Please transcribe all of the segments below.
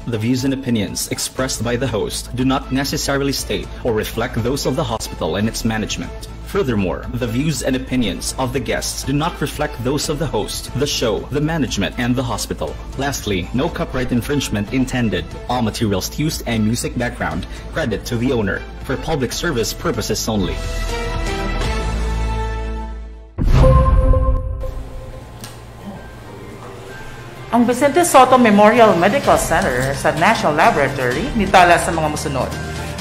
The views and opinions expressed by the host do not necessarily state or reflect those of the hospital and its management. Furthermore, the views and opinions of the guests do not reflect those of the host, the show, the management, and the hospital. Lastly, no copyright infringement intended. All materials used and music background credit to the owner for public service purposes only. Ang Vicente Soto Memorial Medical Center sa National Laboratory nitala sa mga musunod.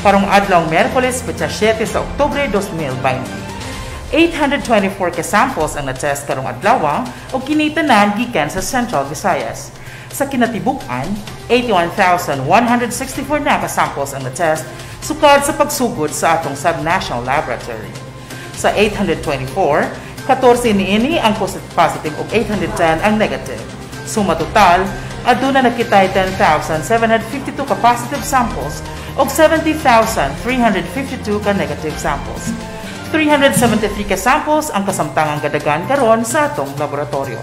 Karong adlaw Miyerkules, petsa 7 sa Oktubre 2020. 824 ka samples ang na-test karong adlaw o kinitanan gikan sa Central Visayas. Sa kinatibuk-an, 81,164 na ka samples ang na-test sukad sa pagsugod sa atong sub-national laboratory. Sa 824, 14 niini ang positive ug 810 ang negative. Suma total, aduna nakitay 10,752 ka positive samples o 70,352 ka negative samples. 373 ka samples ang kasamtangang gadagan karon sa atong laboratorio.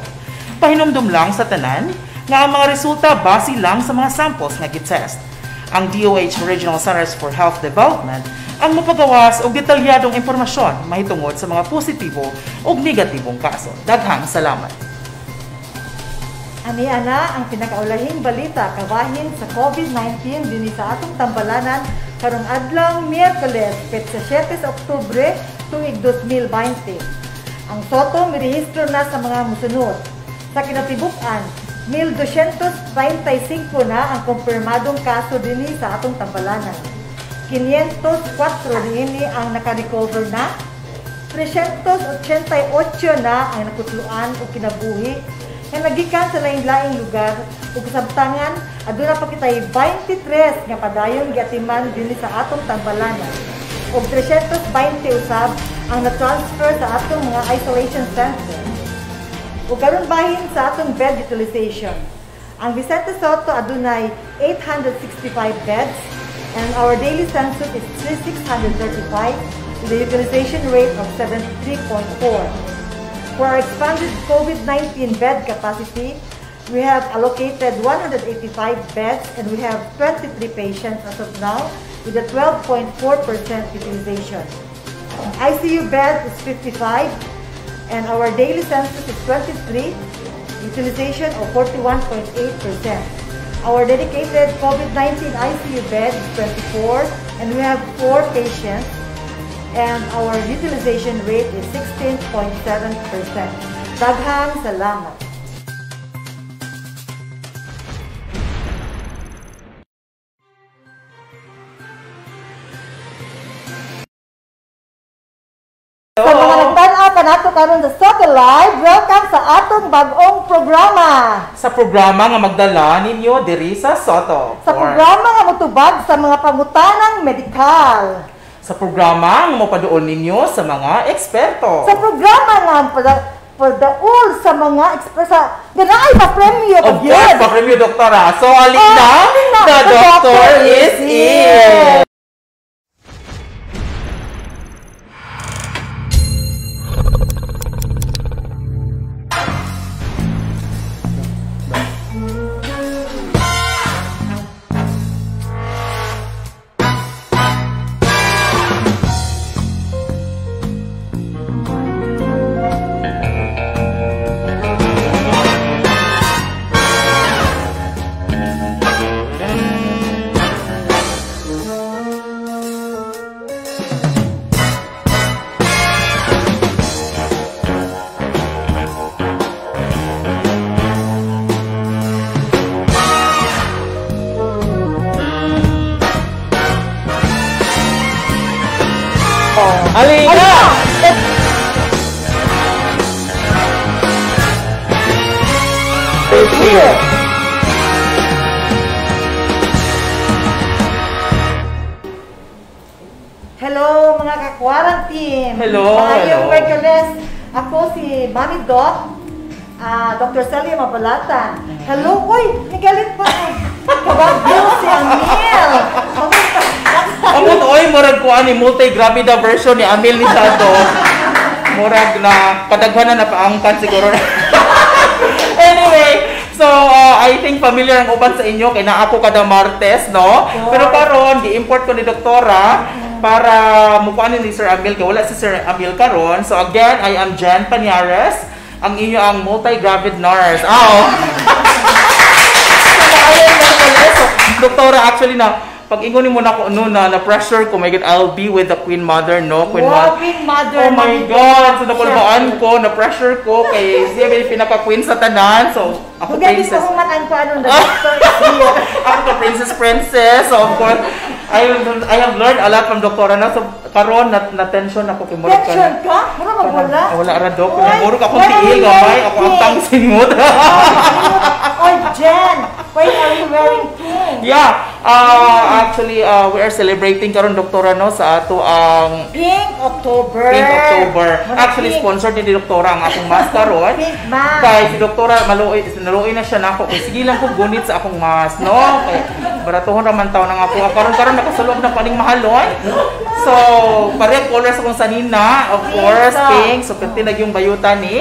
Pahinumdum lang sa tanan nga ang mga resulta base lang sa mga samples nga gitest. Ang DOH Regional Centers for Health Development ang mapagawas og detalyadong impormasyon mahitungod sa mga positibo ug negatibong kaso. Daghang salamat. Ani-ana ang pinakaulahing balita kabahin sa COVID-19 dinhi sa atong tambalanan karong adlaw Miyerkules, petsa 7 sa Oktubre tuig 2020. Ang Soto mirehistro na sa mga musunod. Sa kinatibuk-an, 1,235 na ang kumpirmadong kaso dinhi sa atong tambalanan. 504 dinhi ang naka-recover na. 388 na ang nakutluan o kinabuhi nga nagikan sa laing-laing lugar ug kasabtangan aduna pa kitay 23 nga padayon giatiman dinhi sa atong tambalanan ug 320 usab ang na-transfer sa atong mga isolation center. Ug karon bahin sa atong bed utilization. Ang Vicente Soto adunay 865 beds and our daily census is 635 with a utilization rate of 73.4. For our expanded COVID-19 bed capacity, we have allocated 185 beds and we have 23 patients as of now with a 12.4% utilization. ICU bed is 55 and our daily census is 23, utilization of 41.8%. Our dedicated COVID-19 ICU bed is 24 and we have 4 patients. And our utilization rate is 16.7%. Daghang salamat. Sa mga nagtanaw pa nato karon sa Soto Live, welcome sa atong bag-ong programa. Sa programa nga magdala ninyo diri sa Soto. Sa programa nga motubag sa mga pangutanang medikal. Sa programa nga mapaduol ninyo sa mga eksperto. Sa programa nga padaol sa mga eksperto. Ganaay pa-premyo. Of course, pa-premyo, doktora. So, alin na, the doctor is in. Alina! Here. Hello mga ka-quarantine. Hello. Maayong Miyerkules. Ako si Mami Doc, Dr. Celia Mabalatan. Hello, uy, nigalit pa. Kabagyo si Amil. Amot oy, murag ko ani multi-gravida version ni Amil ni Sado. Murag na kadaghanan na paangkat siguro. Anyway, So, I think familiar ang uban sa inyo kay naa ako kada Martes, no? Pero karon gi-import ko ni doktora para mukuanin ni Sir Amil kay wala si Sir Amil karon. So again, I am Jen Paniares, ang inyo ang multi-gravid nurse. So, doktora, actually na pag ingonin mo na ako na pressure ko, my God, I'll be with the Queen Mother, no? Queen Mother. Oh my God! So nakulbaan ko, na pressure ko kay siya may pinaka-queen sa tanan. So ako princess. Hindi ko humatan ko anong doctor. Ako ka princess. So of course, I have learned a lot from doktora na. So karon na-tension ako kay Murag ka. Tension ka? Mura magwala? Wala ra dok. Murag akong tiil gamay, ako ang tangsingot. Oy, Jen, why are you wearing pink? Yeah, actually we are celebrating karon doktora no sa ato ang Pink October. Actually sponsored ni doktora ang akong mask karon. Pink mask. Kay si doktora naluoy na siya nako kay sige lang ko gunit sa akong mask no. Kay baratohon ra man taw nang ako karon nakasulod na paning mahalon. So, pareho colors akong sanina, of course, pink. So, kantinag yung bayutan ni.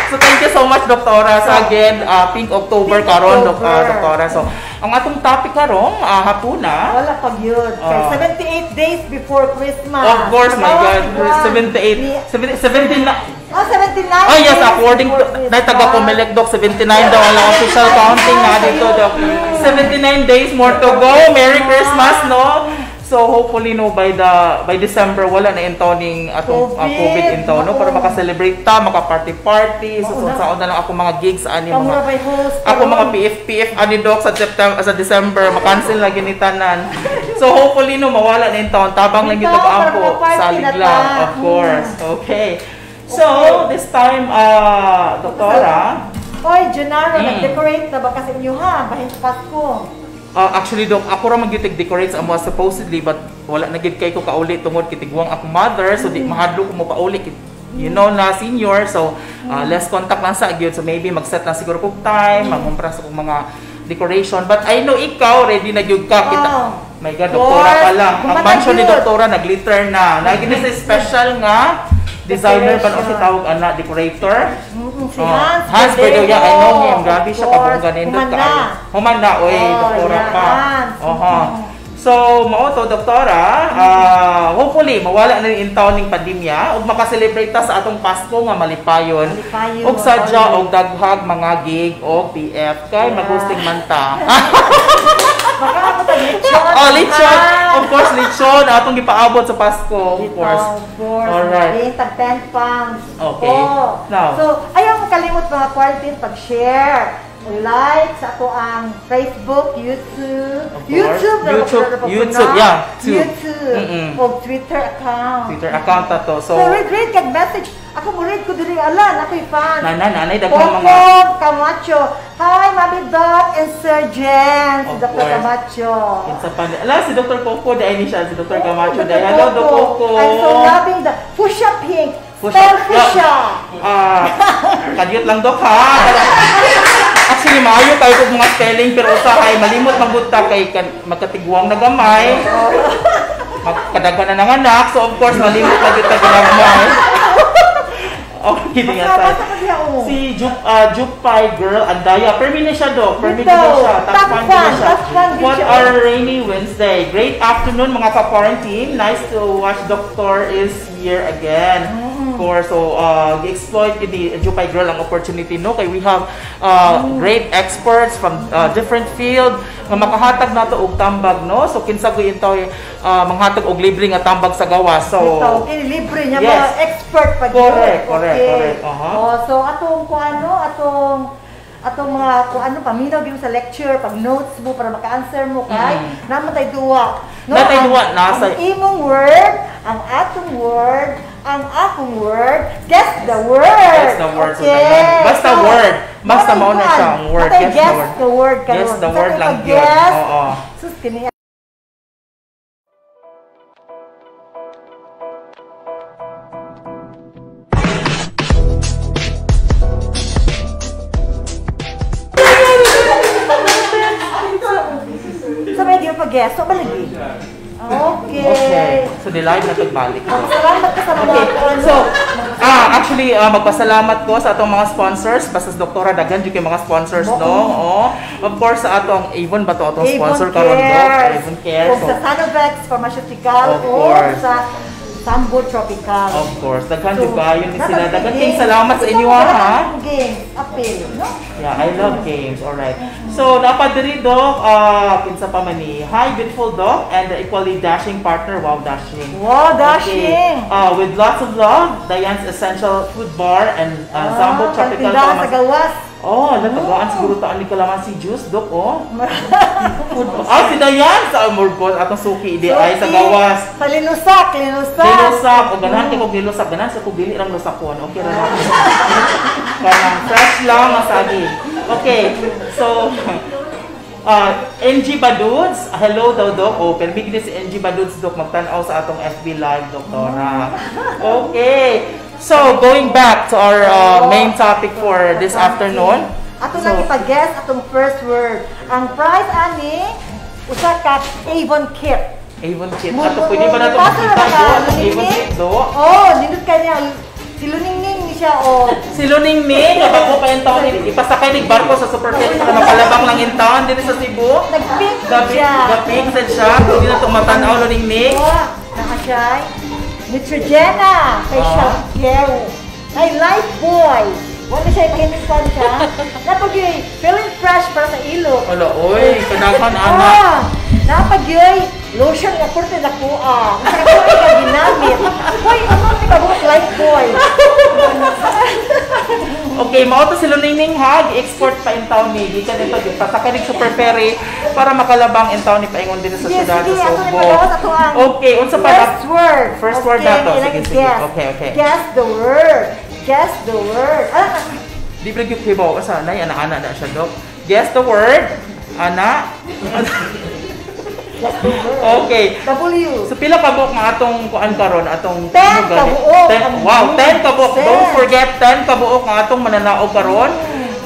So, thank you so much, doktora. So, again, Pink October karon, doktora. So, ang atong topic karon, hapuna. Wala pag yun. 78 days before Christmas. Of course, my God. 79 na. 79 Oh, yes, according to, taga-Comelec, Doc, 79 daw ang official counting na dito, Doc. 79 days more to go. Merry Christmas, no? So, hopefully, no, by December, wala na intoning atong COVID into, no? Para makaselebrate ta, maka-party-party. So, saan na lang ako mga gigs, ani mga... Ako mga PF, ani, Doc, sa December, makancel lagi ni tanan. So, hopefully, no, mawala na inton. Tabang lang yung tag-ampo. Salig lang, of course. Okay. So, this time, doktora. Oy, Junaro, nag-decorate na ba kasi inyo ha? Bahin sa Pasko. Actually, Dok, ako ra mag-decorate sa amo supposedly, but wala na gid kay ko kauli tungod kitigwang akong mother, so di mahadlo ko mo pauli. You know na senior, so less contact lang sa gyud. So maybe mag-set lang siguro kog time, mangumpra sa kong mga decoration. But I know ikaw ready na gyud ka kita. My God, doktora pa lang. Ang mansion ni doktora nag-glitter na. Naging sa special nga designer pa no si tawag ana decorator. Si Hans. Hans Berdoya, I know him. Grabe siya kabongga nindot ka. Humanda, oy, doktora pa. So, mao to doktora, hopefully mawala na yung taon ng pandemya ug maka-celebrate ta sa atong Pasko nga malipayon. Ug sadya og daghag mga gig og PF kay mag-hosting man ta. Baka ako ta lechon. Oh, lechon. Of course, lechon atong gipaabot sa Pasko, of course. Alright. Tag 10 pounds. Okay. Now, so, ayaw mo kalimot mga quarantine pag-share. Like sa ako ang Facebook, YouTube, yeah. O Twitter account. Twitter account to. So read kag message. Ako mo read ko diri alan, ako fan. Nanay daghang mga Coco Camacho. Hi, Mami Doc and Sir Jen, si Dr. Camacho. Si Dr. Coco dai ni siya, si Dr. Camacho dai. Hello, Dr. Coco. I'm so loving the fuchsia pink. Spell fuchsia. Kadiyot lang Dok ha. Actually, maayo kayo kung mga spelling, pero usa kay malimot magbuta kay magkatigwang na gamay. Magkadagan na ng anak, so of course, malimot na dito gamay. Okay, din nga si Jupay Girl Andaya. Permine siya, Dok. Permine siya. Top 1 siya. What are rainy Wednesday? Great afternoon, mga ka-quarantine. Nice to watch Doctor is here again. Of course, so exploit the Jupay Girl ang opportunity, no? Kay we have great experts from different field nga makahatag nato og tambag, no? So kinsa ko ito manghatag og libre nga tambag sa gawas. So libre niya mga expert pa correct. So atong mga paminaw gyud sa lecture, pag notes mo para maka-answer mo kay namatay duwa. No, nasa ang imong word, ang atong word, ang akong word, guess the word. Guess the word. Okay. Basta word. Basta mao na siya ang word. Guess the word. Guess the word lang yun. Oo. Sus kini. So may di pa guess. So ba lagi? Okay. So, di-live na pagbalik. Salamat ka sa mga Okay. So, actually, magpasalamat ko sa atong mga sponsors. Basta sa Doktora Dagan, yung mga sponsors, no? Oh. Of course, sa atong Avon, ba ito atong sponsor karon do? Avon Care. Kung sa Sanovex Pharmaceutical Of o course. sa Sambo Tropical. Of course. Daghan So, yung kayo ni sila. dapat Daghan games. kayong salamat sa inyo, Dapat ha? games. Appeal, no? Yeah, I love games. Alright. So, napadiri, Doc, kinsa pa man ni. Hi, beautiful Doc, and the equally dashing partner. Wow, dashing. Wow, dashing. Okay. With lots of love, Diane's Essential Food Bar and Sambo Tropical Tindahan sa gawas. Oh, natagaan siguro taan ni kalamansi juice, Doc, oh. Si Diane sa Amorgos, atong suki, di ay sa gawas. Sa linusak, linusak. Nilusak, o ganahan kayo kung nilusak, ganahan sa kung dili lang lusakon. Okay, rin natin. Parang fresh lang, masagi. Okay, so, NG Badudes, hello daw, Doc. O, permigli si NG Badudes, Doc, magtanaw sa atong FB Live, Doktora. Okay, so, going back to our main topic for this afternoon. Ato na ipag-guess atong first word. Ang prize ani, usa ka Avon Kit. Avon Kit. Ato, pwede ba na ito makita, Doc? Avon Kit, Doc? Oh, nindot ka niya. Si Luningning ni siya, oh. Si Luning Ming, ako pa yung taon, ipasakay ng barko sa supermarket na mapalabang lang yung taon dito sa Cebu. Nag-pink Gapik, siya. gapik sa siya. Hindi na tumatanaw, Luning Ming. Oh, naka siya. Neutrogena. Kay siya, Gero. Ay, Life Boy. Wala siya ipahinipan siya. Napag-yoy, feeling fresh para sa ilo. Wala, oy, kadaghan, anak. Napag-yoy, lotion nga kurte na kuha. Isa ka kuha ka ginamit. Uy, ano ni kabuok Life Boy? Okay, mao to si Luning Ming ha, export pa in town ni gikan ito pasakay ng super ferry para makalabang in town ni paingon din sa syudad sa Cebu. Okay, unsa pa First word. First word na to. Sige, sige. Guess. Okay, okay. Guess the word. Guess the word. Di ba gyud kay bawo sa nay ana-ana na siya, Doc. Guess the word. Ana. Guess the word. Okay. W. So pila ka buok nga atong kuan karon atong 10 ka buok. Wow, 10 ka buok. Don't forget 10 ka buok nga atong mananaog karon.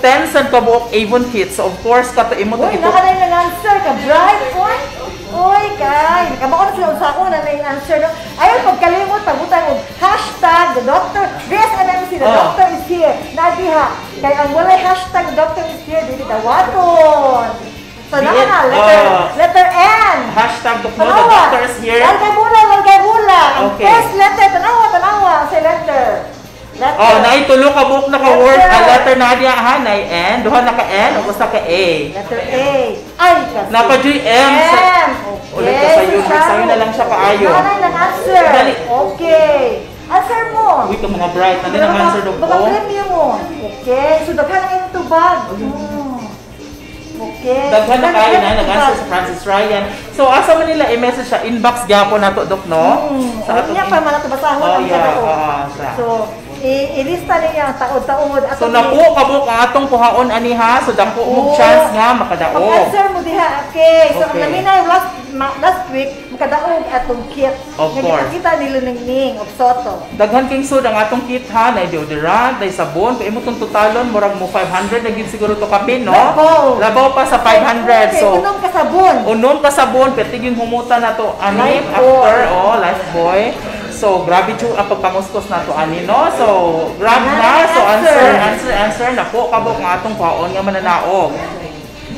10 sad ka buok Avon Kit. So of course kato imo to Uy, ito. naka na yung answer ka, bright point. Uy, kay. Nakabako na sila sa ako na yung answer. No? Ayaw, pagkalimot, pagbutang og hashtag, the doctor. Yes, alam si the doctor is here. Nadiha. Kaya ang walay hashtag, the doctor is here, dili dawaton. So, letter N. Hashtag the doctor is here. Lalgay bula. Ang Okay. first letter, tanawa. Sa letter. Oh, naitulo ka buok na ka word. Ang letter na diya ha, na N. Duha na ka N, o sa ka A. Letter A. Ay, kasi. Napa-G M. Ulit ka sa'yo na lang siya kaayo. Nanay ng answer. Dali. Okay. Answer mo. Uy, ka mga bright. Ano ang answer, Doc? Baka premium mo. Okay. So, daghan na yung tubag. Okay. Daghan na kayo na, nag-answer sa Francis Ryan. So, asa man nila i-message sa inbox gyapon nato, Doc, no? Sa ato niya pa man nato basahon Oh, ang yeah. So, ilista niya ang taod-taod. So, napo kabuk ang atong kuhaon aniha. So, dako mo chance nga makadaog. Pag-answer mo diha. Okay. So, Okay. ang naminay last week, makadaog atong kit. Of course. Kita ni Luningning of Soto. Daghan king sud ang atong kit ha, na deodorant, na sabon, kay imo tong totalon murag mo 500 na gid siguro to kapin, no? Labaw pa sa 500. Okay, So, unom ka sabon. unom ka sabon, pero tiging humuta na to ani Life after Boy. Life Boy. So, grabe jud ang pagpamuskos na to ani, no? So, grab na. So, answer na po kabok nga atong kuhaon nga mananaog.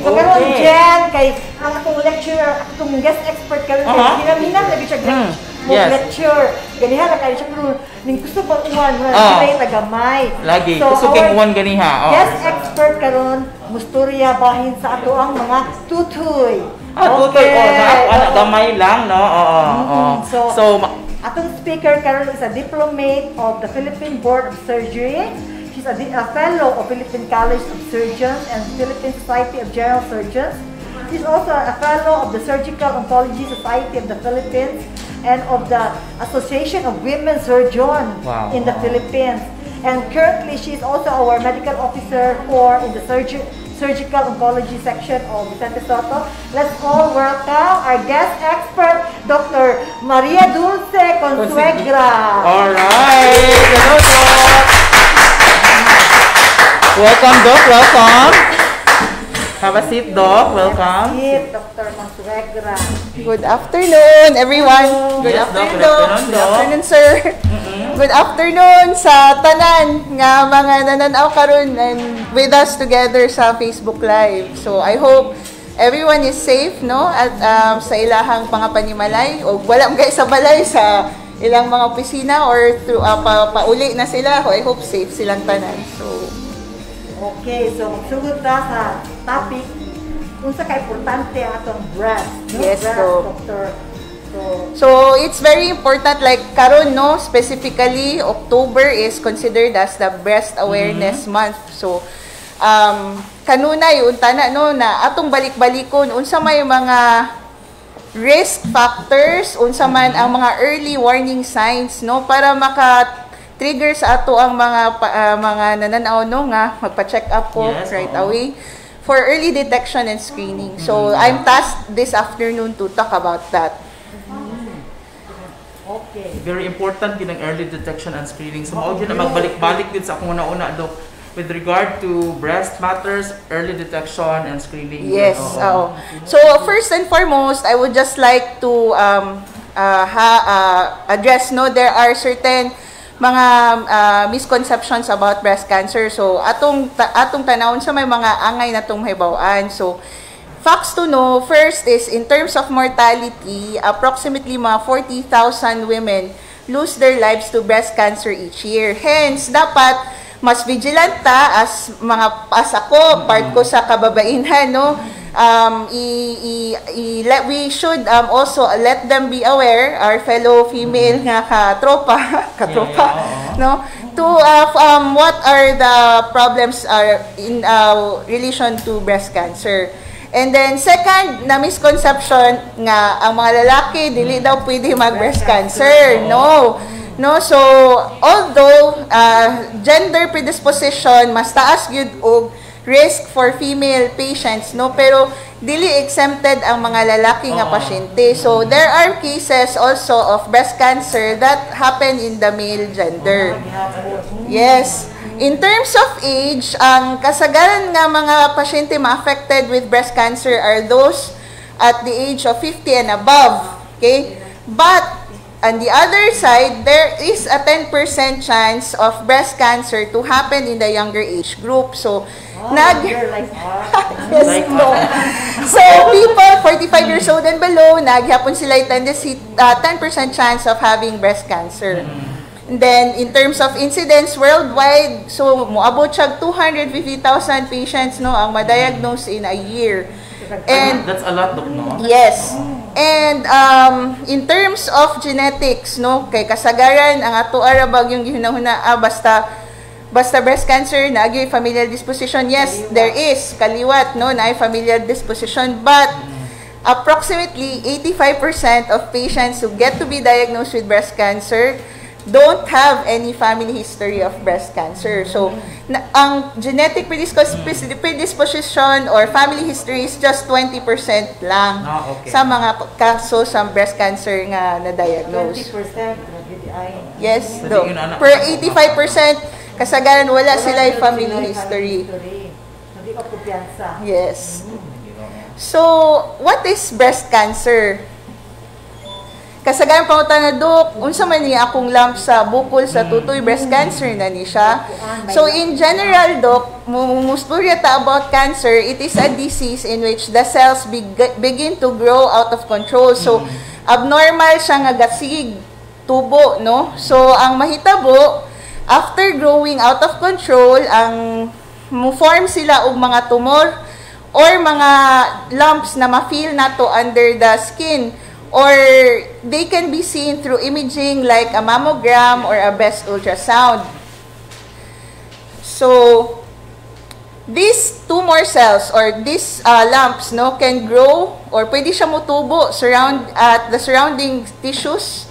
So, karon Jen, kay ang atong lecturer, atong guest expert karon kay hinam-hinam lagi siya Yes. lecture. Ganiha na kay siya pero ning gusto pa uwan wala kay tagamay. Lagi, So, gusto kay our uwan ganiha. guest expert karon musturya bahin sa ato ang mga tutoy. Tutoy anak gamay lang, no? Oo. So, atong speaker karon is a diplomate of the Philippine Board of Surgery. She's a fellow of Philippine College of Surgeons and Philippine Society of General Surgeons. She's also a fellow of the Surgical Oncology Society of the Philippines and of the Association of Women Surgeons in the Philippines. And currently, she's also our medical officer in the Surgical Oncology section of Vicente Soto. Let's all welcome our guest expert, Dr. Maria Dulce Consuegra. Alright! Hello, Doc! Welcome, Doc. Welcome. Have a seat, Doc. Welcome. Sit, Dr. Mansuegra. Good afternoon, everyone. Good Yes, Doc. afternoon, Good afternoon, Good Doc. afternoon, sir. Good afternoon sa tanan nga mga nananaw karon and with us together sa Facebook Live. So I hope everyone is safe, no? At sa ilahang pangapanimalay o wala mga sa balay sa ilang mga opisina or through pauli na sila. I hope safe silang tanan. So Okay, so magsugod ta sa topic kung sa ka-importante atong breast. No? Yes, breast, Doc. Doctor. So it's very important, like karon, no, specifically October is considered as the Breast Awareness Month. So kanunay untana, no, na atong balik-balikon unsa may mga risk factors, unsa man ang mga early warning signs, no, para maka-trigger sa ato ang mga nananaw, no, nga magpa-check up po right away for early detection and screening. So I'm tasked this afternoon to talk about that. Okay. Very important din ang early detection and screening. So, mao din na magbalik-balik din sa akong una-una, Doc, with regard to breast matters, early detection and screening. Yes. So, first and foremost, I would just like to address, no, there are certain mga misconceptions about breast cancer. So, atong tanawon sa may mga angay na tong hibaw-an. So, facts to know, first is in terms of mortality, approximately mga 40,000 women lose their lives to breast cancer each year. Hence, dapat mas vigilant ta as ako, part ko sa kababaihan, no? We should also let them be aware, our fellow female nga katropa, no? To what are the problems in relation to breast cancer. And then second na misconception nga ang mga lalaki dili daw pwede mag-breast cancer. No. So although gender predisposition mas taas gyud og risk for female patients, no, pero dili exempted ang mga lalaki nga pasyente. So there are cases also of breast cancer that happen in the male gender. Yes. In terms of age, ang kasagaran nga mga pasyente ma-affected with breast cancer are those at the age of 50 and above. Okay? But, on the other side, there is a 10% chance of breast cancer to happen in the younger age group. So, yes, no. So, people 45 years old and below, naghapon sila tendency 10% chance of having breast cancer. And then, in terms of incidence worldwide, so moabot siya 250,000 patients, no, ang ma-diagnose in a year. And that's a lot, Doc, no? Yes. And in terms of genetics, no, kay kasagaran ang ato arabag yung gihunahuna basta breast cancer na agay familial disposition. Yes, there is kaliwat, no, na familial disposition, but approximately 85% of patients who get to be diagnosed with breast cancer don't have any family history of breast cancer. So, ang genetic predisposition or family history is just 20% lang sa mga kaso sa breast cancer nga na-diagnose. 20%? Yes, do. Per 85%, kasagaran wala sila yung family history. Hindi ka kumpiyansa. Yes. So, what is breast cancer? Kasagaran pa utan na, Dok, unsa man niya akong lump sa bukol sa tutoy, breast cancer na ni siya. So in general, Dok, musturya ta about cancer, it is a disease in which the cells begin to grow out of control. So abnormal siya nga gasig tubo, no? So ang mahitabo, after growing out of control, ang mo-form sila og mga tumor or mga lumps na ma-feel nato under the skin, or they can be seen through imaging like a mammogram or a breast ultrasound. So, these tumor cells or these lumps, no, can grow or pwede siya mutubo at the surrounding tissues,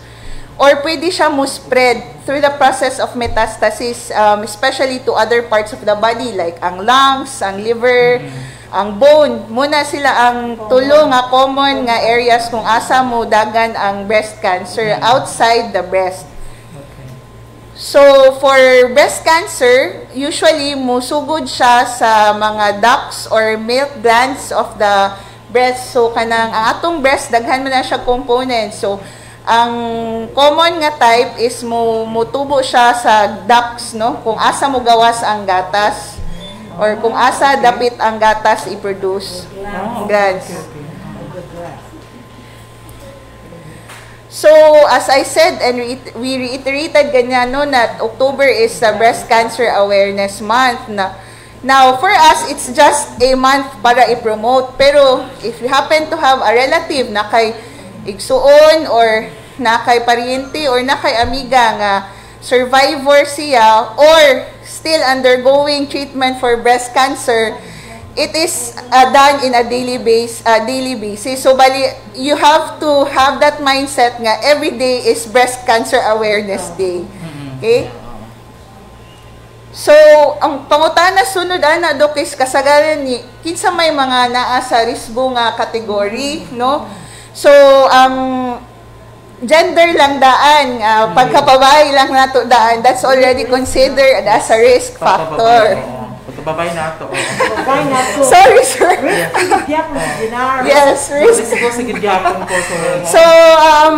or pwede siya mo-spread through the process of metastasis, especially to other parts of the body like ang lungs, ang liver, ang bone. Muna sila ang tulo nga common nga areas kung asa mo dagan ang breast cancer outside the breast. So, for breast cancer, usually musugod siya sa mga ducts or milk glands of the breast. So, ang atong breast, daghan man na siya components. So, ang common nga type is mutubo siya sa ducts, no? Kung asa mo gawas ang gatas or kung asa dapit ang gatas i-produce. Glands. So, as I said, and we reiterated ganyan, no, that October is Breast Cancer Awareness Month. Now, for us, it's just a month para i-promote. Pero, if you happen to have a relative na kay igsuon or na kay pariente or na kay amiga nga survivor siya or still undergoing treatment for breast cancer, it is done in a daily basis. So, bali, you have to have that mindset nga every day is Breast Cancer Awareness Day. Okay? So, ang pangutana sunod ana Dok is kasagaran ni kinsa may mga naa sa risgo nga category, no? So, gender lang daan, pagkapabay lang nato daan, that's already considered as a risk factor. Babay na ito. Babay na ito. Sorry, sir. Yes, risk. So,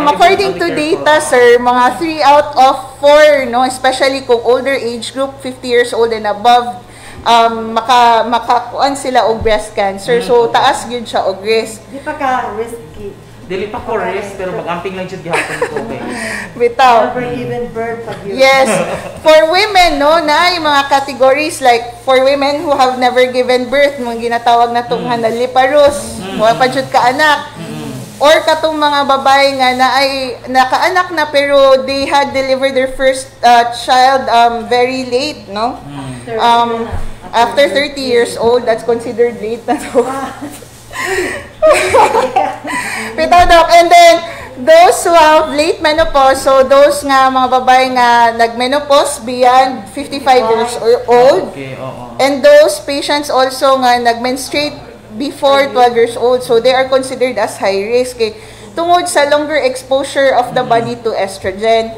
according to data, sir, mga 3 out of 4, no, especially kung older age group, 50 years old and above, makakuan sila og breast cancer. So, taas yun siya og risk. Di pa ka risky. Dili pa ko risk, pero mag-amping lang dyan gihapon ko. Bitaw. Never given birth pag yun. Yes. For women, no, na yung mga categories like for women who have never given birth, mga ginatawag na itong hanaliparus, wala pa dyan ka-anak. Or katong mga babae nga na ay nakaanak na pero they had delivered their first child very late, no? After 30 years old, that's considered late na to. And then, those who have late menopause, so those nga mga babae nga nag-menopause beyond 55 years old, and those patients also nga nag-menstruate before 12 years old, so they are considered as high risk. Okay? Tungod sa longer exposure of the body to estrogen.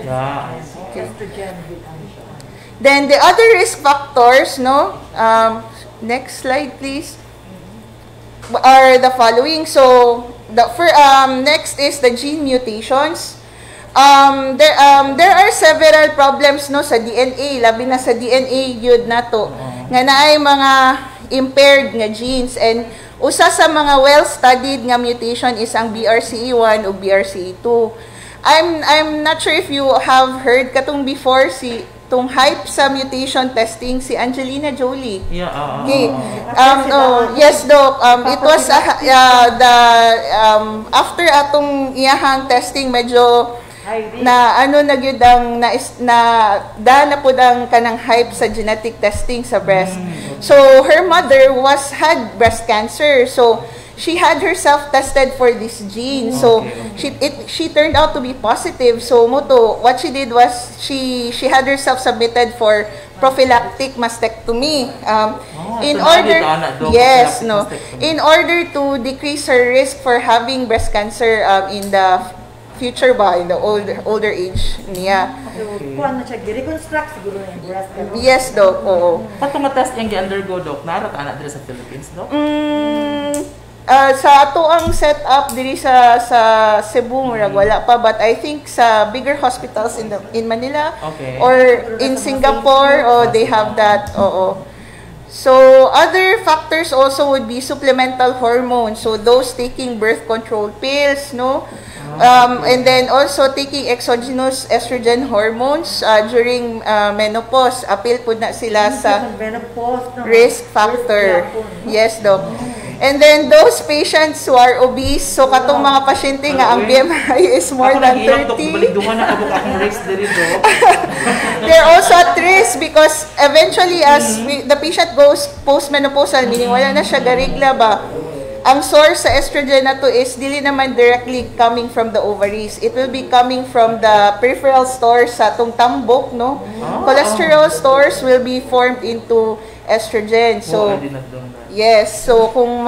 Then, the other risk factors, no? Next slide, please. Are the following. So, next is the gene mutations. There are several problems, no, sa DNA, labi na sa DNA yun nato, nga naay mga impaired nga genes, and usa sa mga well-studied nga mutation is ang BRCA1 o BRCA2. I'm not sure if you have heard katong before itong hype sa mutation testing si Angelina Jolie. Okay. Yes, Doc. It was after atong iyahang testing medyo na nagyudang na pud ang kanang hype sa genetic testing sa breast. So her mother had breast cancer. So she had herself tested for this gene. So she turned out to be positive. So what she did was she had herself submitted for prophylactic mastectomy in order to decrease her risk for having breast cancer in the future in the older age niya. Kuan na siya, reconstruct siguro yung breast. Yes, Doc. Oo. Patong test yung gi-undergo, Doc, narat anak dito sa Philippines, Doc? Sa ato ang setup diri sa Cebu, wala pa, but I think sa bigger hospitals in Manila or in Singapore, they have that. So other factors also would be supplemental hormones. So those taking birth control pills, no? And then also taking exogenous estrogen hormones during menopause. Appeal po na sila sa risk factor. Yes, Doc. And then those patients who are obese, so katong mga pasyente nga ang BMI is more than 30. They're also at risk because eventually as the patient goes postmenopausal, meaning wala na siya garigla ba, ang source sa estrogen na to is dili naman directly coming from the ovaries. It will be coming from the peripheral stores sa atong tambok, no? Cholesterol stores will be formed into estrogen. So, yes. So, kung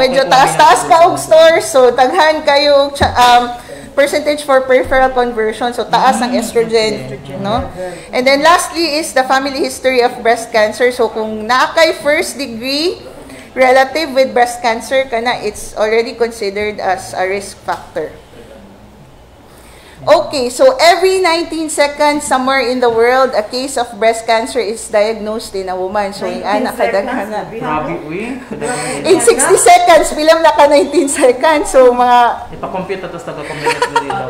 medyo taas-taas ka og stores, so taghan kayo percentage for peripheral conversion, so taas ang estrogen, no? And then lastly is the family history of breast cancer. So kung naakay first degree relative with breast cancer kana, it's already considered as a risk factor. Okay, so every 19 seconds somewhere in the world, a case of breast cancer is diagnosed in a woman. So, yung anak kadaghan na. In 60 seconds, bilang naka 19 seconds. So, mga... Ipa-compute at tapos taga-community mo dito.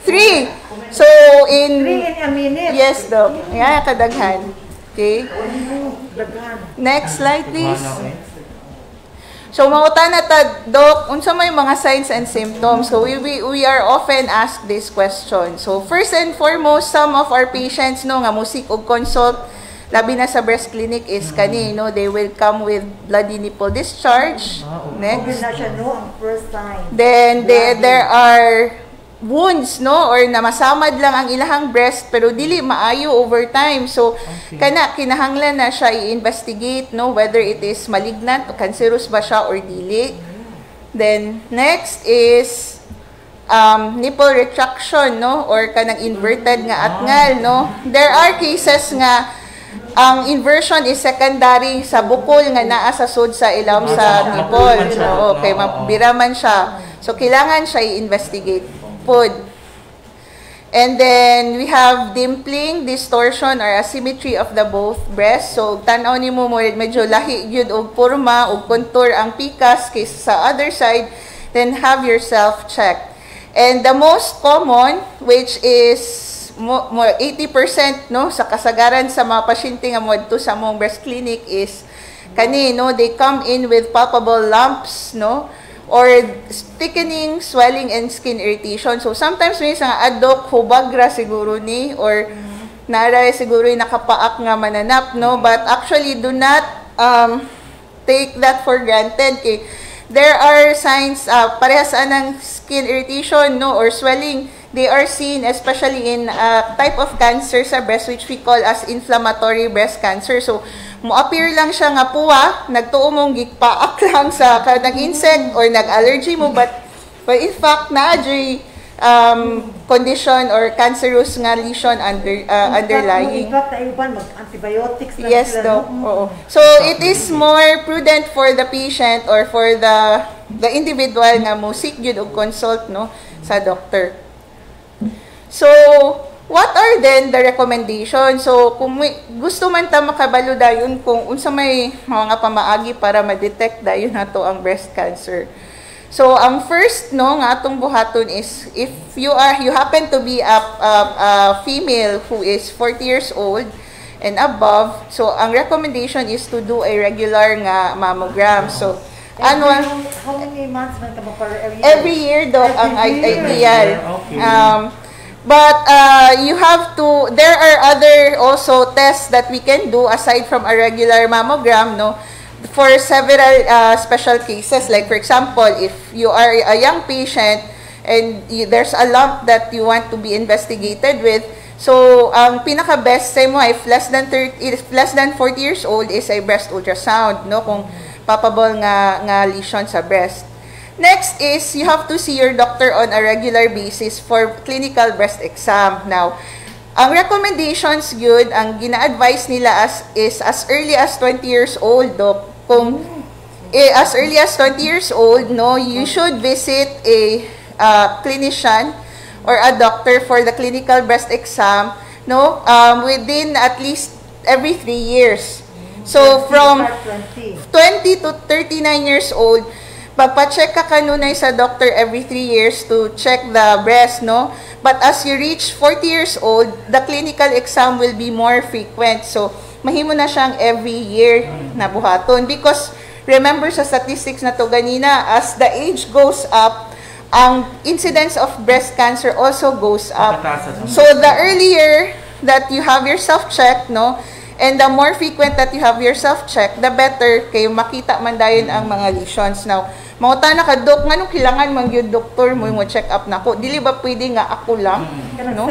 3. So, in... 3 in a minute. Yes, Doc. Yan, kadaghan. Okay. Next slide, please. So, mauta na ta, Doc, unsa may mga signs and symptoms? So, we are often asked this question. So, first and foremost, some of our patients, no, nga musik og consult, labi na sa breast clinic is kani, no, they will come with bloody nipple discharge. Next. First sign. Then, there are wounds, no, or na masamad lang ang ilahang breast pero dili maayo over time. So kana kinahanglan na siya i-investigate, no, whether it is malignant o cancerous ba siya or dili. Then next is nipple retraction, no, or kanang inverted nga atngal, no. There are cases nga ang inversion is secondary sa bukol nga naa sa sud sa ilawom sa nipple. No, okay, mabiraman siya. So kailangan siya i-investigate pod. And then we have dimpling, distortion, or asymmetry of the both breasts. So tanaw nimo mo medyo lahi gyud og porma og contour ang pikas kaysa sa other side, then have yourself checked. And the most common, which is more 80%, no, sa kasagaran sa mga pasyente nga moadto sa among breast clinic is kani, no, they come in with palpable lumps, no, or thickening, swelling, and skin irritation. So, sometimes may isang adok, hubagra siguro ni, or naray siguro yung nakapaak nga mananap, no? But actually, do not take that for granted. Okay? There are signs, parehas ng skin irritation, no, or swelling. They are seen especially in a type of cancer sa breast which we call as inflammatory breast cancer. So, mo-appear lang siya nga puwa, nagtuo mong gikpaak lang sa kanang insect or nag-allergy mo, but in fact, na-adry condition or cancerous nga lesion underlying. In fact, mag-antibiotics lang yes, sila. Oo. So, it is more prudent for the patient or for the individual nga mo seek yun o consult, no, sa doctor. So, what are then the recommendations? So, kung gusto man ta makabalo dayon kung unsa may mga pamaagi para ma-detect dayon nato ang breast cancer. So, ang first, no, nga atong buhaton is if you happen to be a female who is 40 years old and above, so ang recommendation is to do a regular nga mammogram. So, annual. How many months man ka every year daw ang ideal. But you have to, there are other also tests that we can do aside from a regular mammogram, no, for several special cases. Like for example, if you are a young patient and there's a lump that you want to be investigated with, so ang pinaka-best say mo if less than 40 years old is a breast ultrasound, no, kung papable nga lesion sa breast. Next is, you have to see your doctor on a regular basis for clinical breast exam. Now, ang recommendations good, ang gina-advise nila is as early as 20 years old, Doc. Kung as early as 20 years old, no, you should visit a clinician or a doctor for the clinical breast exam, no, within at least every 3 years. So, from 20 to 39 years old, pagpa-check ka kanunay sa doctor every 3 years to check the breast, no? But as you reach 40 years old, the clinical exam will be more frequent. So, mahimo na siyang every year na buhaton. Because, remember sa statistics na to ganina, as the age goes up, ang incidence of breast cancer also goes up. So, the earlier that you have yourself checked, no? And the more frequent that you have yourself checked, the better kayo makita man dayon ang mga lesions. Now, mauta na ka, Dok, nganong kailangan mang yung doktor mo yung check up na ko? Dili ba pwede nga ako lang? No?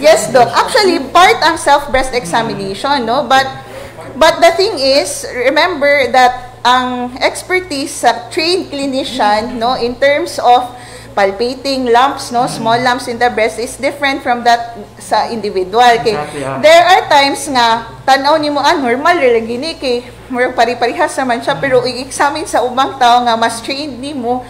Yes, Doc. Actually, part ang self-breast examination, no? But the thing is, remember that ang expertise sa trained clinician, no, in terms of palpating lumps, no, small lumps in the breast is different from that sa individual. Kay Exactly, there are times nga tanaw nimo normal ra gini kay murag pari-parihas naman siya, pero i-examine sa ubang tao nga mas trained nimo,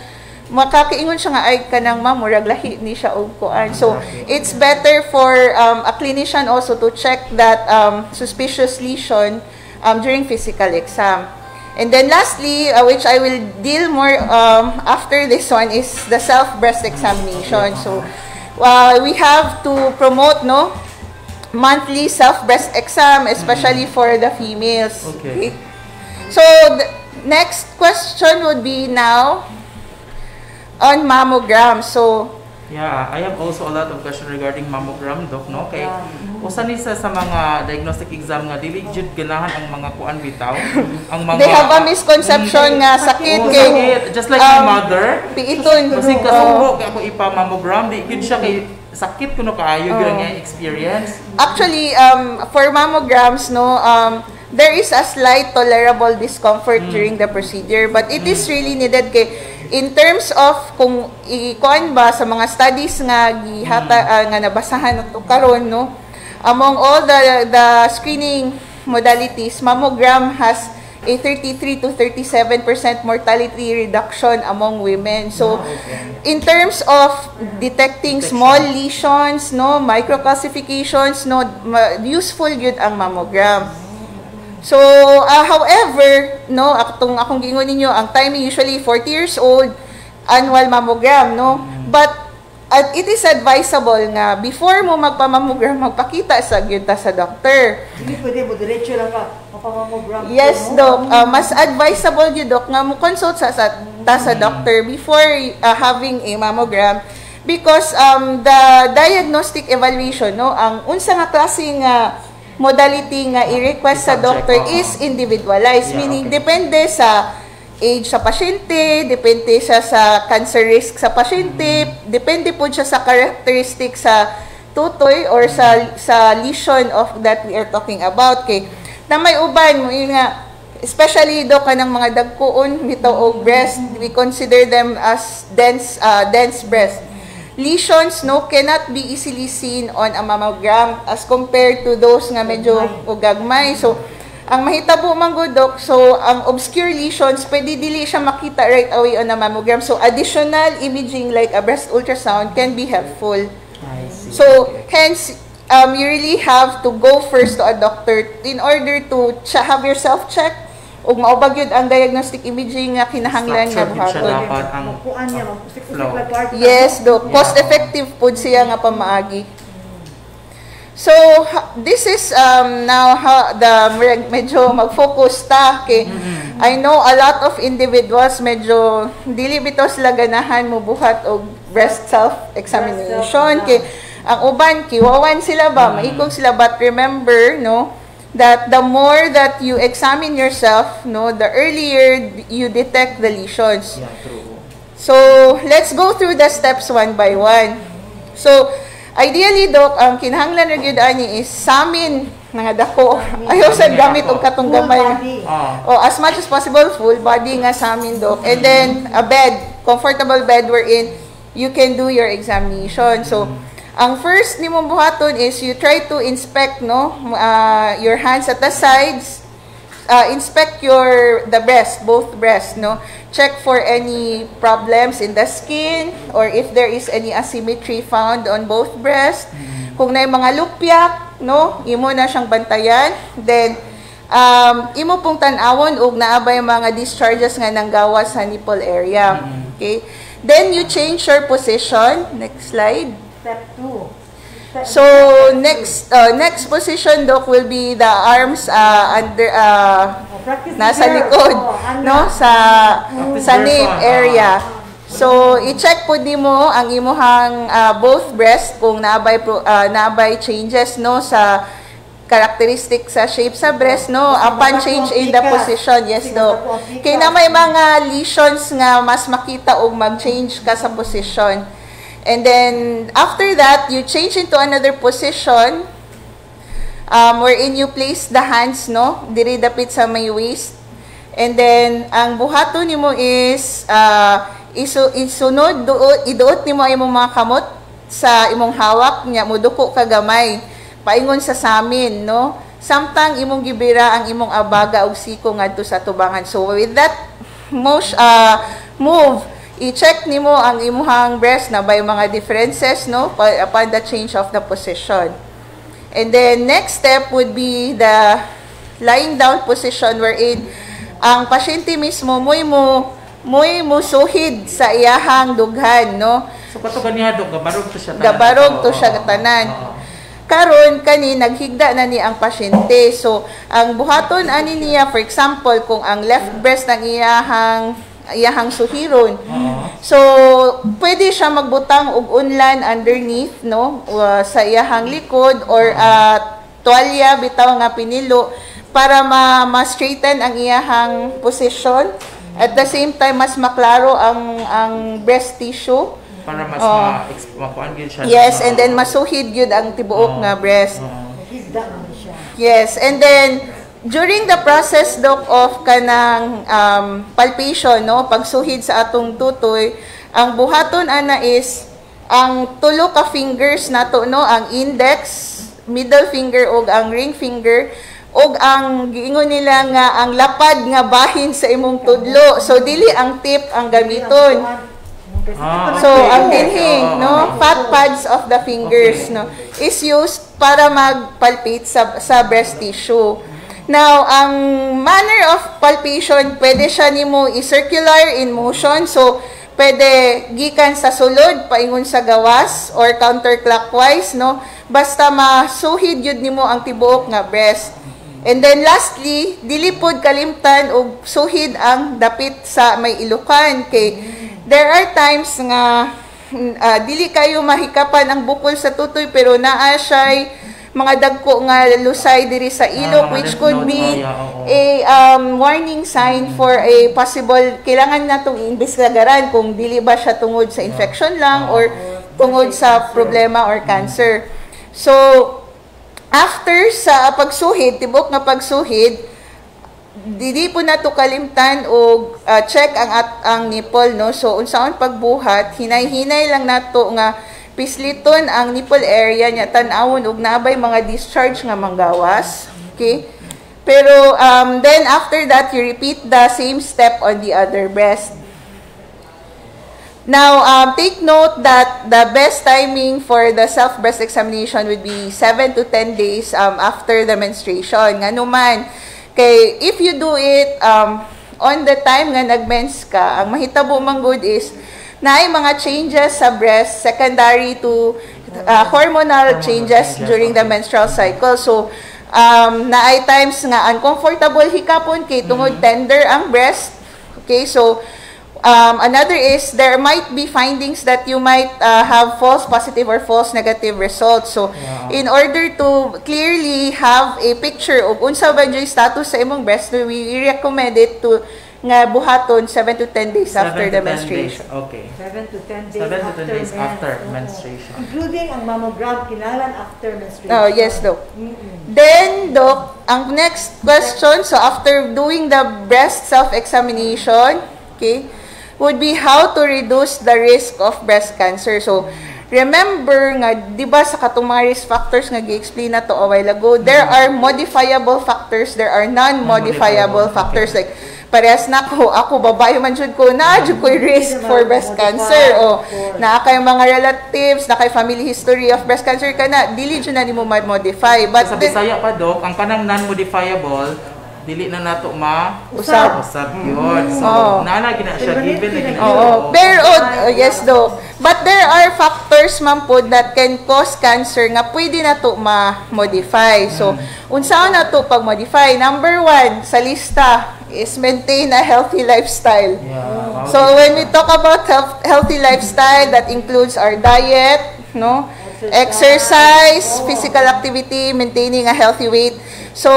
makakaingon siya nga ay kanang murag lahi ni siya og kuan. So it's better for a clinician also to check that suspicious lesion during physical exam. And then lastly, which I will deal more after this one, is the self-breast examination. So we have to promote monthly self-breast exam, especially for the females. Okay. So the next question would be now on mammogram. So yeah, I have also a lot of question regarding mammogram, Doc, no? Kay usa ni sa mga diagnostic exam nga dili jud ganahan ang mga kuan bitaw. Ang mga they have a misconception nga sakit kay just like my mother. Piiton. Kasi kasubo ako ipa-mammogram, di gid siya kay sakit kuno kaayo gyud nga experience. Actually, for mammograms, there is a slight tolerable discomfort during the procedure, but it is really needed kay in terms of kung ikuan ba sa mga studies nga gihata nga nabasahan nato karon, among all the screening modalities, mammogram has a 33 to 37% mortality reduction among women. So in terms of detecting small lesions, microcalcifications, useful yun ang mammogram. So, however, akong gingon ninyo, ang timing usually 40 years old, annual mammogram, But it is advisable nga before mo magpa-mammogram, magpakita sa doctor. Hindi pwede mo diretso lang ka mapamammogram. Yes, Doc. Mas advisable yun, Doc, nga mo consult sa doctor before having a mammogram, because the diagnostic evaluation, ang unsa nga klaseng modality nga i-request sa doctor is individualized, meaning depende sa age sa pasyente, depende siya sa cancer risk sa pasyente, depende po siya sa characteristic sa tutoy or sa lesion of that we are talking about. Kay na may uban mo yun nga, especially do kanang mga dagkuon bitaw og breast, we consider them as dense breast. Lesions cannot be easily seen on a mammogram as compared to those nga medyo gagmay. So ang mahitabo man gud, Doc, so ang obscure lesions pwede dili siya makita right away on a mammogram. So additional imaging like a breast ultrasound can be helpful. I see. So hence you really have to go first to a doctor in order to have yourself checked ug maubag yun ang diagnostic imaging nga kinahanglan nga buhaton. Dapat ang Makuan niya, flow. Yes, Doc. Cost effective pud siya nga pamaagi. So this is now how the medyo mag-focus ta kay I know a lot of individuals medyo dili bitaw sila ganahan mo buhat og breast self examination kay ang uban kiwawan sila ba maikog sila, but remember that the more that you examine yourself, the earlier you detect the lesions. Yeah, true. So, let's go through the steps one by one. So, ideally, Doc, ang kinahanglan na gyud ani is samin nga dako. Ayaw sa gamit og katong gamay. As much as possible, full body nga samin, Doc. And then, a bed, comfortable bed wherein you can do your examination. So, ang first ni mong buhaton is you try to inspect your hands at the sides, inspect the breast, both breasts, check for any problems in the skin or if there is any asymmetry found on both breasts. Kung na mga lupyak, imo na siyang bantayan. Then imo pong tan-awon og naabay mga discharges nga nanggawas sa nipple area. Okay? Then you change your position. Next slide. Step 2. So next position, Doc, will be the arms under nasa likod, sa nape area. So i-check po nimo ang imuhang both breast kung naabay changes sa characteristic sa shape sa breast upon change in the position. Yes, Doc. Kaya na may mga lesions nga mas makita og mag-change ka sa position. And then, after that, you change into another position wherein you place the hands, diri dapit sa may waist. And then, ang buhaton nimo is isunod iduot nimo imong mga kamot sa imong hawak nya muduko ka gamay paingon sa samin, no? Samtang imong gibira ang imong abaga og siko ngadto sa tubangan. So with that move, i-check nimo ang imong breast na by mga differences, no, upon the change of the position. And then next step would be the lying down position wherein ang pasyente mismo moy musuhid sa iyahang dughan, no? So kato ganiha dok, gabarog to siya tanan. Gabarog to siya tanan. Karon kani naghigda na ni ang pasyente. So ang buhaton ani niya, for example, kung ang left breast ng iyahang suhiron. So pwede siya magbutang og unlan underneath, no, sa iyahang likod or tuwalya bitaw nga pinilo para ma-straighten ang iyahang position. At the same time mas maklaro ang breast tissue. Para mas makuan gyud siya. Yes, and then masuhid gyud ang tibuok nga breast. Yes, and then during the process dok of kanang palpation, no, pagsuhid sa atong tutoy, ang buhaton ana is ang tulo ka fingers nato, no, ang index, middle finger ug ang ring finger ug ang giingon nila nga ang lapad nga bahin sa imong tudlo. So dili ang tip ang gamiton. So, ang dinhi, no, fat pads of the fingers, no, is used para magpalpate sa breast tissue. Now, ang manner of palpation, pwede siya nimo i-circular in motion. So, pwede gikan sa sulod, paingon sa gawas, or counterclockwise, no, basta masuhid yun nimo ang tibuok nga breast. And then lastly, dili pod kalimtan og suhid ang dapit sa may ilukan kay there are times nga dili kayo mahikapan ang bukol sa tutoy pero naa siya'y mga dagko nga lusay diri sa ilok which could be a warning sign for a possible kailangan natong iimbestigaran kung dili ba siya tungod sa infection lang or tungod sa problema or cancer. So after sa pagsuhid, tibok nga pagsuhid, dili po nato kalimtan og check ang nipple, no. So unsaon pagbuhat, hinay-hinay lang nato nga pisliton ang nipple area nya, tan-awon og naabay mga discharge nga manggawas. Okay? Pero then after that you repeat the same step on the other breast. Now take note that the best timing for the self breast examination would be 7 to 10 days after the menstruation. Ngano man kay if you do it on the time nga nag-mens ka, ang mahitabo man good is naay mga changes sa breast secondary to hormonal changes during the menstrual cycle. So naay times nga uncomfortable hikapon kay tungod tender ang breast. Okay, so another is there might be findings that you might have false positive or false negative results. So, in order to clearly have a picture of unsa ba yung status sa imong breast, we recommend it to nga buhaton 7 to 10 days after the menstruation. Okay. 7 to 10 days, 7 to 10 days after menstruation. Including ang mammogram, kinalan after menstruation. Oh, yes, Doc. Then, Doc, ang next question, so after doing the breast self-examination, okay, would be how to reduce the risk of breast cancer. So, remember nga, di ba sa katong mga risk factors nga gi-explain na to a while ago, there are modifiable factors, there are non-modifiable factors. Like, parehas na ako babae man jud ko, na-jud ko risk for breast cancer. O, na kay mga relatives, na kay family history of breast cancer ka na, dili jud na ni mo ma-modify. But sa Bisaya pa, Dok, ang kanang non-modifiable, dili na nato usab yun. So, naana gina siya given na gina. Pero yes do. But there are factors man po that can cause cancer nga pwede nato ma-modify. So, unsaon nato pag-modify? Number 1 sa lista is maintain a healthy lifestyle. Yeah. So, when we talk about healthy lifestyle, that includes our diet, no? Exercise, physical activity, maintaining a healthy weight. So,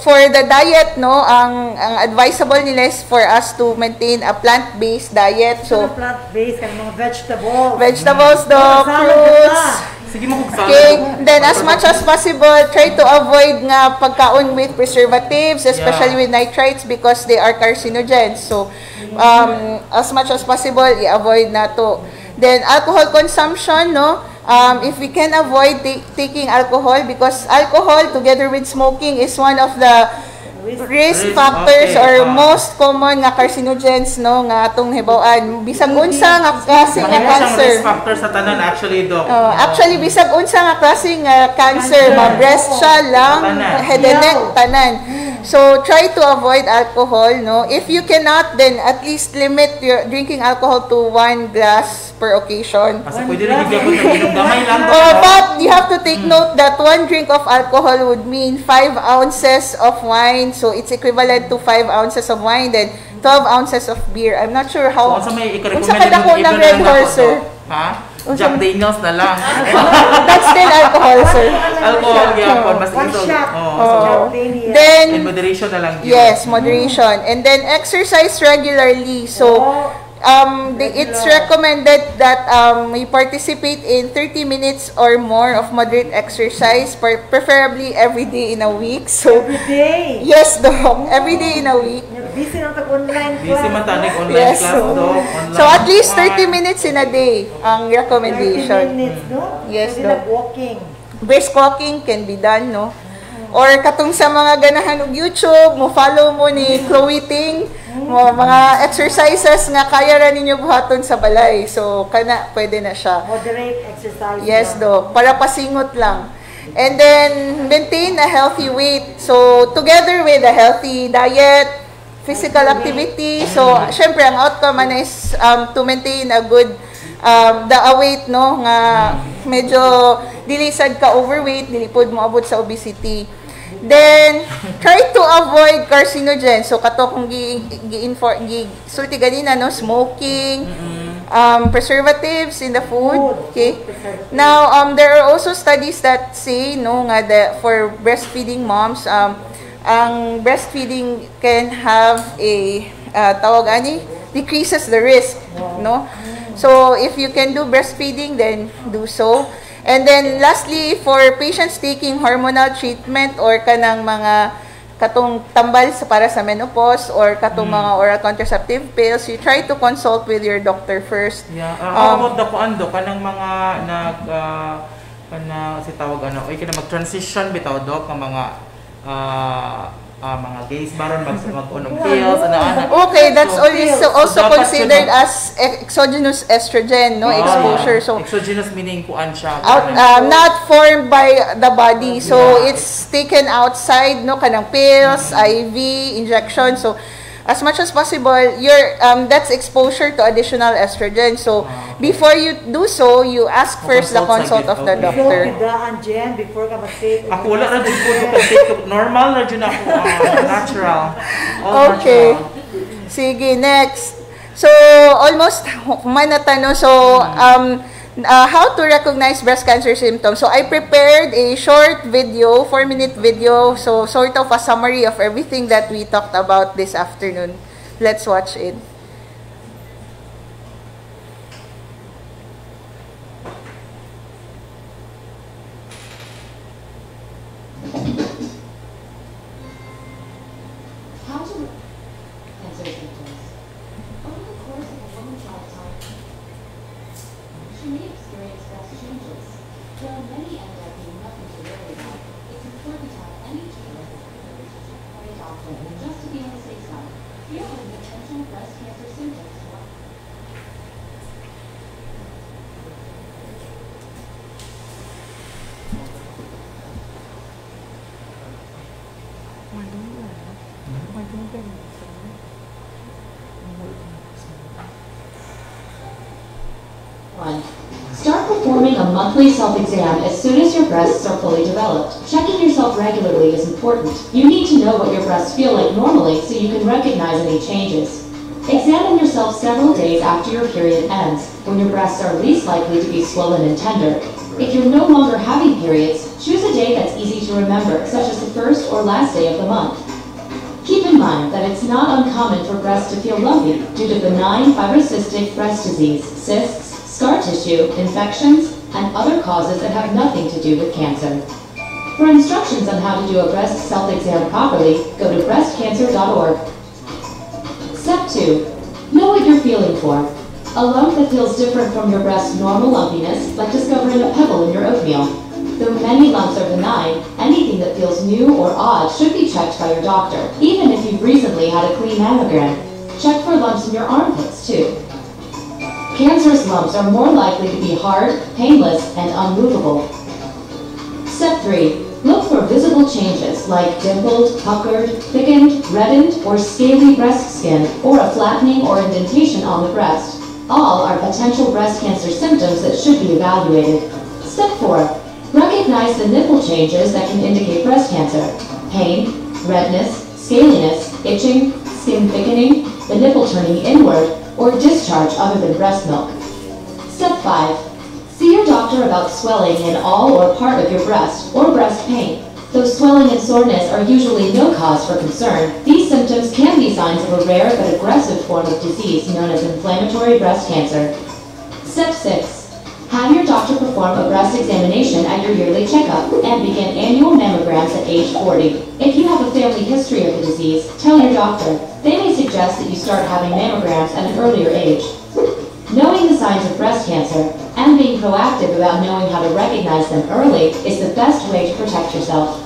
for the diet, no, ang advisable nila is for us to maintain a plant-based diet. So, plant-based, mga vegetables. Vegetables, fruits, Sige mo kung Okay, then as much as possible, try to avoid nga pagkaon with preservatives, especially with nitrites because they are carcinogens. So, as much as possible, i-avoid na to. Then, alcohol consumption, no? If we can avoid taking alcohol because alcohol together with smoking is one of the risk factors or most common nga carcinogens no nga atong hibaw-an bisag unsa nga klase nga cancer. Risk factor sa tanan actually doc. Actually bisag unsa nga klase nga cancer, breast siya, lung, head and neck tanan. So try to avoid alcohol no. If you cannot then at least limit your drinking alcohol to 1 glass per occasion. Kasi pwede rin gyapon inom gamay lang. But you have to take note that 1 drink of alcohol would mean 5 ounces of wine. So it's equivalent to 5 ounces of wine, then 12 ounces of beer. I'm not sure how. Unsa may Unsa kada ko ng Red Horse, sir? Ha? Jack Daniels na lang. That's still alcohol, sir. Alcohol gyapon mas One ito. shot. In Then moderation na lang. yes, moderation. And then exercise regularly. So it's recommended that you participate in 30 minutes or more of moderate exercise, preferably every day in a week. So Every day. yes, doc, every day in a week. Busy ng online class. Busy man tanig online Yes, class doc. Online. so at least 30 minutes in a day ang 30 recommendation. minutes, no? Yes, Pwede Doc. nag-walking. Brisk walking can be done, no? Or katong sa mga ganahan og YouTube, mo follow mo ni Chloe Ting, mo mga exercises nga kaya ra ninyo buhaton sa balay. So kana pwede na siya. Moderate exercise. Yes, Doc. Para pasingot lang. And then maintain a healthy weight. So together with a healthy diet, physical activity. So syempre ang outcome man is to maintain a good the weight no nga medyo dili sad ka overweight, dili pod mo abot sa obesity. Then try to avoid carcinogens. So kato kung sulti ganina no, smoking, preservatives in the food. Okay. Now there are also studies that say no nga for breastfeeding moms ang breastfeeding can have a tawag ani decreases the risk no. So if you can do breastfeeding then do so. And then lastly, for patients taking hormonal treatment or kanang mga katong tambal para sa menopause or katong mga oral contraceptive pills, you try to consult with your doctor first. Yeah. How about the kuando kanang mga kana si tawag ano, oy kana mag-transition bitaw doc ng mga mga gays baron mag-unong pills ana. Okay, that's also dapat considered as exogenous estrogen, no, exposure. So exogenous meaning kuan siya. not formed by the body. So it's taken outside, no, kanang pills, IV, injection. So as much as possible, that's exposure to additional estrogen. So before you do so, you ask first the consult of the doctor. So, pidaan dyan before ka mag-take. Ako wala na din po take normal na dyan ako. Natural. Okay. Sige, next. So, almost man na tanong. So, how to recognize breast cancer symptoms. So, I prepared a short video, 4-minute video. So, sort of a summary of everything that we talked about this afternoon. Let's watch it. How to cancer symptoms. Over the course of a woman's lifetime, she may experience drastic changes. While many end up being nothing to worry about, it's important to have any changes by a doctor just to be on the safe side. Here are the potential breast cancer symptoms to watch. One. Start performing a monthly self-exam as soon as your breasts are fully developed. Checking yourself regularly is important. You need to know what your breasts feel like normally so you can recognize any changes. Examine yourself several days after your period ends, when your breasts are least likely to be swollen and tender. If you're no longer having periods, choose a day that's easy to remember, such as the first or last day of the month. Keep in mind that it's not uncommon for breasts to feel lumpy due to benign fibrocystic breast disease, cysts, scar tissue, infections, and other causes that have nothing to do with cancer. For instructions on how to do a breast self-exam properly, go to breastcancer.org. Step 2. Know what you're feeling for. A lump that feels different from your breast's normal lumpiness, like discovering a pebble in your oatmeal. Though many lumps are benign, anything that feels new or odd should be checked by your doctor, even if you've recently had a clean mammogram. Check for lumps in your armpits, too. Cancerous lumps are more likely to be hard, painless, and unmovable. Step 3. Look for visible changes like dimpled, puckered, thickened, reddened, or scaly breast skin, or a flattening or indentation on the breast. All are potential breast cancer symptoms that should be evaluated. Step 4. Recognize the nipple changes that can indicate breast cancer. Pain, redness, scaliness, itching, skin thickening, the nipple turning inward, or discharge other than breast milk. Step 5. See your doctor about swelling in all or part of your breast, or breast pain. Though swelling and soreness are usually no cause for concern, these symptoms can be signs of a rare but aggressive form of disease known as inflammatory breast cancer. Step 6. Have your doctor perform a breast examination at your yearly checkup and begin annual mammograms at age 40. If you have a family history of the disease, tell your doctor. They may suggest that you start having mammograms at an earlier age. Knowing the signs of breast cancer and being proactive about knowing how to recognize them early is the best way to protect yourself.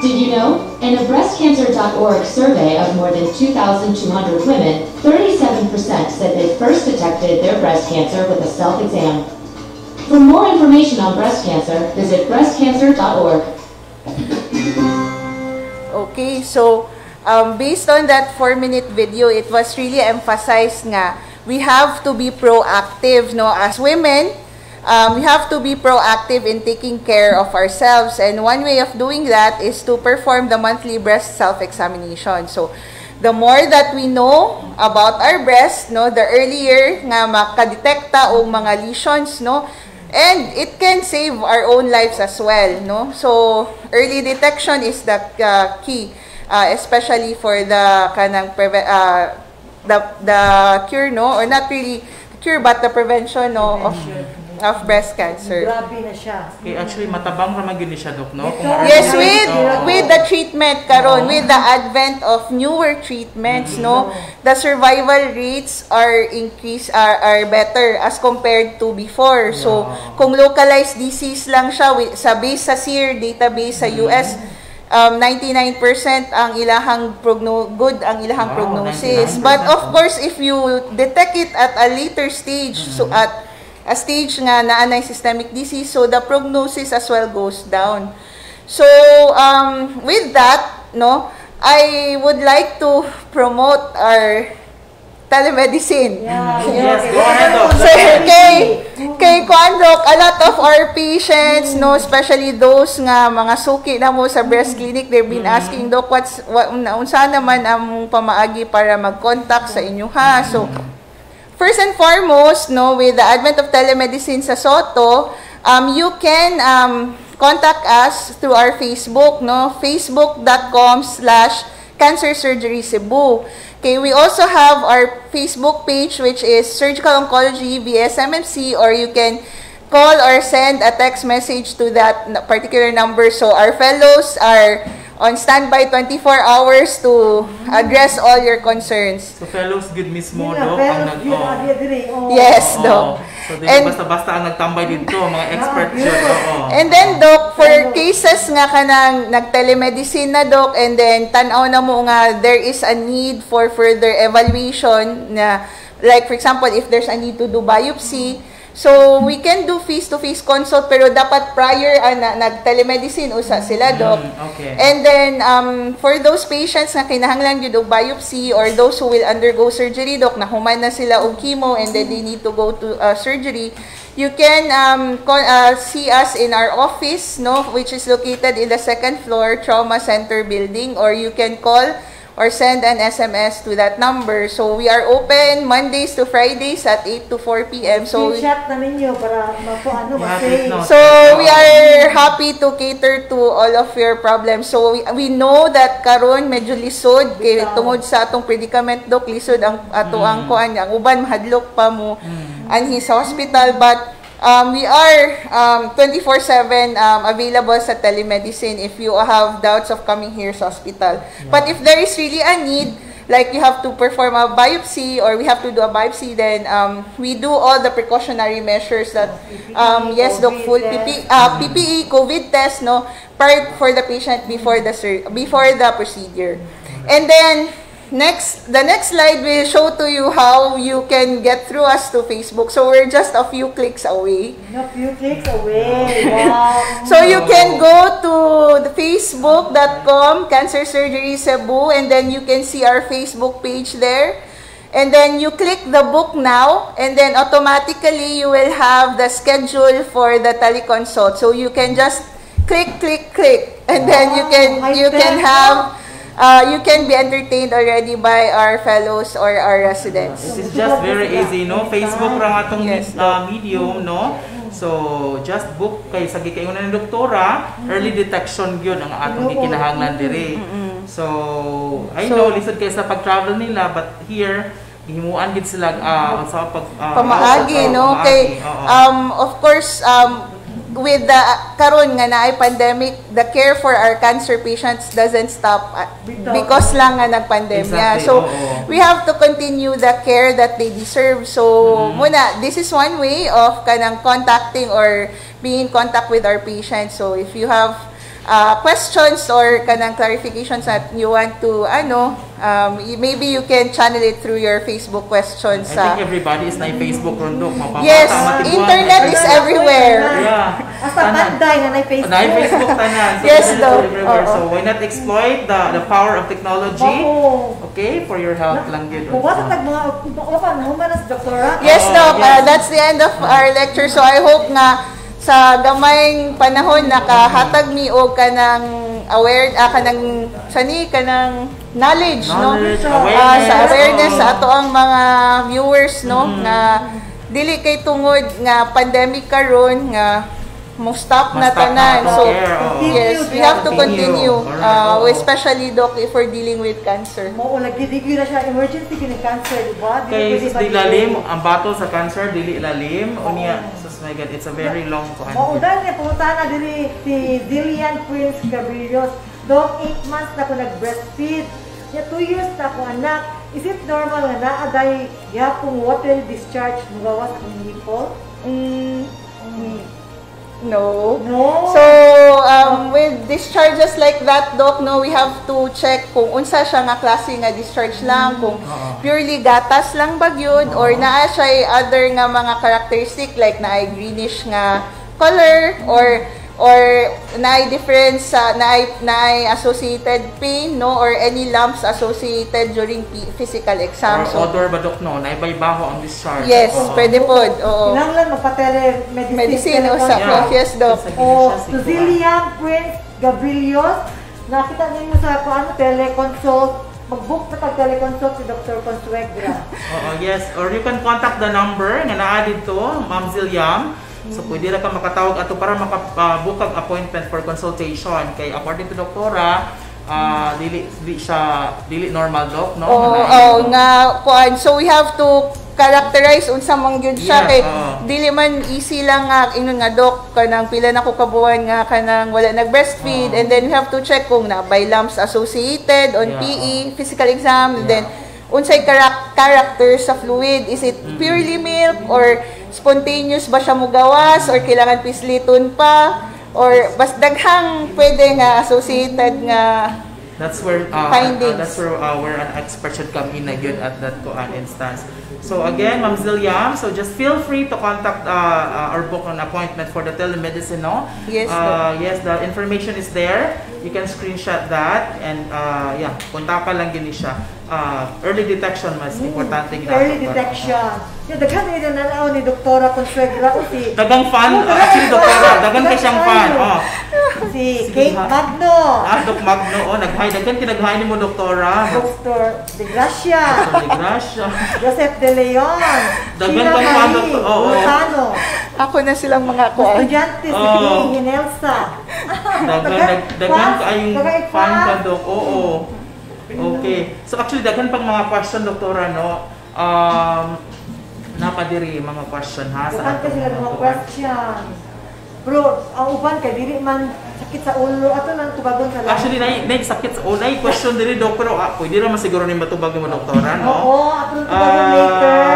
Did you know? In a breastcancer.org survey of more than 2,200 women, 37% said they first detected their breast cancer with a self-exam. For more information on breast cancer, visit breastcancer.org. Okay, so based on that 4-minute video, it was really emphasized nga we have to be proactive, no? As women, we have to be proactive in taking care of ourselves. And one way of doing that is to perform the monthly breast self-examination. So, the more that we know about our breast, no, the earlier nga makadetekta o mga lesions, no? And it can save our own lives as well, no? So, early detection is the key, especially for the kanang the cure, no, or not really cure but the prevention, no, of breast cancer. Grabe na siya. Okay, actually matabang raman gyud ni siya, Dok, no? Yes, with the treatment karon, with the advent of newer treatments, no, the survival rates are better as compared to before. So kung localized disease lang siya sa base sa SEER database sa US, 99% ang ilahang good ang ilahang prognosis. 99%. But of course, if you detect it at a later stage, so at a stage nga naanay systemic disease, so the prognosis as well goes down. So with that, no, I would like to promote our telemedicine. Yes, go ahead, Doc. So, kay Kwandok, a lot of our patients, no, especially those nga mga suki na mo sa breast clinic, they've been asking, Doc, unsa naman ang pamaagi para mag-contact sa inyo, ha? So, first and foremost, no, with the advent of telemedicine sa Soto, you can contact us through our Facebook, no, facebook.com/Cancer Surgery Cebu. Okay, we also have our Facebook page, which is Surgical Oncology VSMMC, or you can call or send a text message to that particular number. So our fellows are on standby 24 hours to address all your concerns. So fellows good mismo, Doc, ang Yes, Doc. So dili basta-basta ang nagtambay dito, mga expert yun. And then, Doc, for cases nga kanang nag-telemedicine na, Doc, and then tanaw na mo nga there is a need for further evaluation na, like for example, if there's a need to do biopsy, so we can do face-to-face consult, pero dapat prior nag-telemedicine usa sila, Doc. Okay. And then for those patients na kinahanglan gyud og biopsy, or those who will undergo surgery, Doc, na human na sila og chemo and then they need to go to surgery, you can see us in our office, no, which is located in the 2nd floor Trauma Center building, or you can call or send an SMS to that number. So we are open Mondays to Fridays at 8 to 4 p.m. So chat na ninyo para mapuano kasi. So we are happy to cater to all of your problems. So we know that karon medyo lisod kay tungod sa atong predicament, Doc, lisod ang ato ang kuan, ang uban mahadlok pa mo anhi sa hospital, but We are 24/7 available sa telemedicine if you have doubts of coming here sa hospital. But if there is really a need, like you have to perform a biopsy or we have to do a biopsy, then we do all the precautionary measures that, yes, Doc, full PPE, COVID test, no, prior for the patient before the procedure. And then, the next slide will show to you how you can get through us to Facebook. So we're just a few clicks away. A few clicks away. Wow. So you can go to the facebook.com Cancer Surgery Cebu, and then you can see our Facebook page there. And then you click the book now, and then automatically you will have the schedule for the teleconsult. So you can just click, and then you can be entertained already by our fellows or our residents. This is just very easy, no? Facebook ra atong medium, no? So just book kay sa gikaingon ni doktora, early detection gyud ang atong gikinahanglan diri. So I know lisod kay sa pag-travel nila, but here himuan gid sila sa pamaagi, no? Okay. Of course, with the karon nga naay pandemic, the care for our cancer patients doesn't stop because lang nga nagpandemya. Exactly. So we have to continue the care that they deserve. So muna, this is one way of kanang contacting or being in contact with our patients. So if you have questions or kanang clarifications that you want to maybe you can channel it through your Facebook questions. I think everybody is na Facebook rundok. Yes, internet is everywhere. Yeah. Asa tanday na Facebook. Na Facebook tanan. So yes, so why not exploit the power of technology? Okay, for your health lang gid. Kung wala tag mga humanas doktora. Yes, Doc. That's the end of our lecture. So I hope nga sa gamayng panahon nakahatag mi og kanang kanang knowledge, no, sa awareness sa ato ang mga viewers, no, nga dili kay tungod nga pandemic karon nga mo stop na tanan. So yes, we have to continue, especially, Doc, if we're dealing with cancer. Mo lagi dili na siya emergency kini cancer, di ba? Kay di lalim ang battle sa cancer, dili lalim unya. My God, it's a very long time. Maudan niya, pumunta na dili si Zillian Prince Gabrielios. Doc, 8 months na ko nag-breastfeed. 2 years na ko anak. Is it normal nga naaday yapong water discharge magawas ang nipple? No. No. So, with discharges like that, Doc, no, we have to check kung unsa siya nga klase nga discharge lang, kung purely gatas lang ba yun, or naa siya other nga mga characteristic like naay greenish nga color, or naay difference sa naay associated pain, no, or any lumps associated during physical exam. Or odor ba, Doc, no? Naibaybaho ang discharge. Yes, pwede po. Oo. Kinahanglan magpa-telemedicine. Yes, Doc. To Zillian Prince Gabrielios, nakita niyo sa teleconsult. Mag-book na tag-teleconsult si Dr. Consuegra. Yes. Or you can contact the number nga naa dito, Ma'am Zillian. So pwede ra ka makatawag ato para maka-book ang appointment for consultation. Kay according to doktora, dili normal, Doc, no? So we have to characterize unsa man gyud siya, kay dili man easy lang nga ingon nga, Doc, kanang pila na ko kabuan nga kanang wala nag-breastfeed, and then we have to check kung na by lumps associated on PE physical exam, then unsay character sa fluid, is it purely milk or spontaneous ba siya mugawas, or kailangan pisliton pa, or bas daghang pwede nga associated nga that's where findings. That's where an expert should come in again at that instance. So again, Ma'am Zillian, so just feel free to contact or book an appointment for the telemedicine, no? Yes, yes, the information is there. You can screenshot that, and kontakan lang gini siya. Early detection mas importante gina. Early detection. Yung daghan nila nanaw ni Doktora Consuegra si dagang fan, actually doktora, dagang kay siyang fan. Si Kate Magno. Doc Magno, naghay dagan kinaghay nimo doktora. Dr. De Gracia. Dr. De Gracia. Joseph De Leon. Dagan kang fan, Lozano. Ako na silang mga estudyante si Hinelsa. Dagan kayong fan ka, Doc. Okay. So actually, dagan pang mga question, doktora, no? Napadiri mga question ha sa Dapat atong kasi lang mga mga question. Bro, ang uban kay dili man sakit sa ulo ato nang tubagon sa Actually, nay sakit sa unay question diri doc pero pwede ra man siguro ni matubag ni doktora no. Oo, ato nang tubagon later.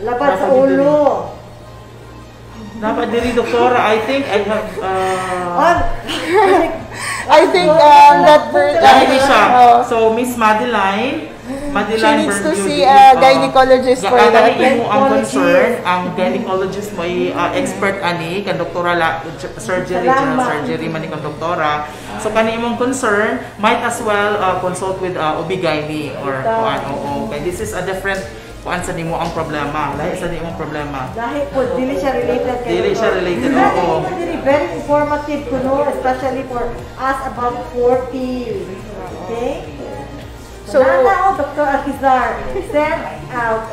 Laban sa ulo. Dapat diri doktora, I think I have I think that hindi siya. So Miss Madeline she needs to see a gynecologist for that. Kani mo ang concern, ang gynecologist mo ay expert ani kan doktora surgery, general surgery man ni kan doktora. So kani imong concern, might as well consult with OB/GYN or kuan. Okay, this is a different kuan sa nimo ang problema. Lahi sa nimo problema. Dahil po dili siya related kay Dili siya related oo. Very informative kuno, especially for us about 40. Okay? So, Dr. Akizar, send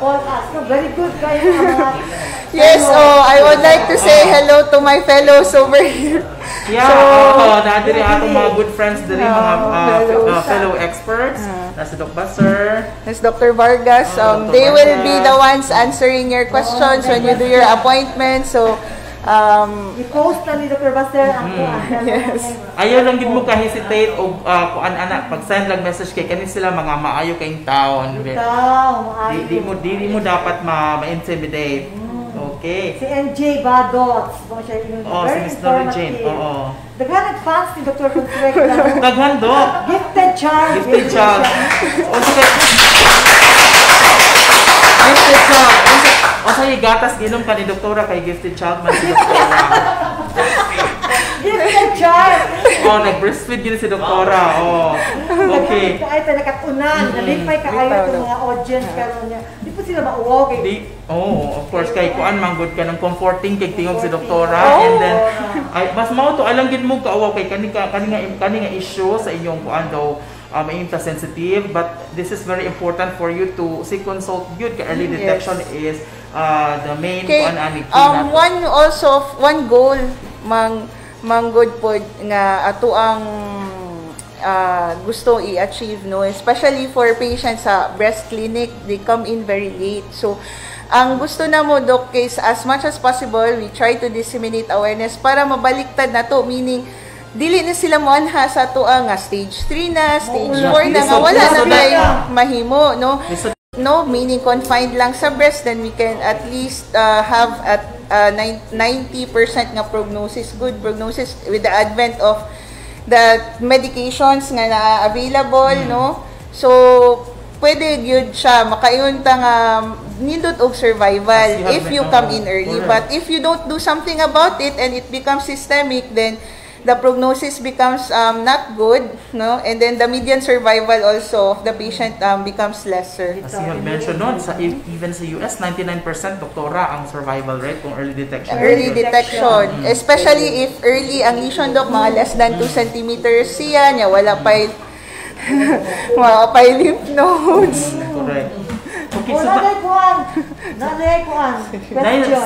call us. So, very good kayo mga yes, I would like to say hello to my fellows over here. Yeah, nadiri atong mga good friends diri mga fellow experts. Nasa Doc Buster. Yes, Dr. Vargas. They will be the ones answering your questions when you do your appointment. So, i-post na ni Dr. Buster ang yes. Ayaw lang gid mo ka-hesitate o kuan ana pag-send lang message kay kani sila mga maayo kayong taon. Di mo dapat ma-intimidate. Okay. Si NJ Badots. Si Miss Nori Jane. Oo. Daghan fans ni Dr. Contrec. Daghan do. Gifted child. Gifted child. Gifted child. O sa'yo gatas ginom ka ni doktora kay gifted child man si doktora. Gifted child. Nag-breastfeed gini si doktora. Okay. Ay nakatunan. Nalipay ka ayo ng mga audience karon niya. Di po sila mauwaw kay of course kay kuan manggod ka ng comforting kay tingog si doktora and then mas mao to alang gid mo kaawa kay kani nga issue sa inyong kuan daw mainta sensitive, but this is very important for you to seek consult good kay early detection is the main kuan ani one goal manggod pod nga ato ang gusto i-achieve no, especially for patients sa breast clinic, they come in very late. So ang gusto na mo doc is as much as possible we try to disseminate awareness para mabaliktad na to, meaning dili na sila mo anha sa to ang stage 3 na, stage 4 na nga wala na tay mahimo no, meaning confined lang sa breast, then we can at least have at 90% nga prognosis, good prognosis with the advent of the medications nga na available no. So pwede gyud siya makaingon ta nga nindot og survival if you come in early. But if you don't do something about it and it becomes systemic, then the prognosis becomes not good, no? And then the median survival also of the patient becomes lesser. As you have mentioned, no, even sa US, 99% doktora ang survival rate kung early detection. Early detection. Especially if early ang lesion doc, mga less than 2 centimeters siya, niya wala pa lymph nodes. Correct. Okay, so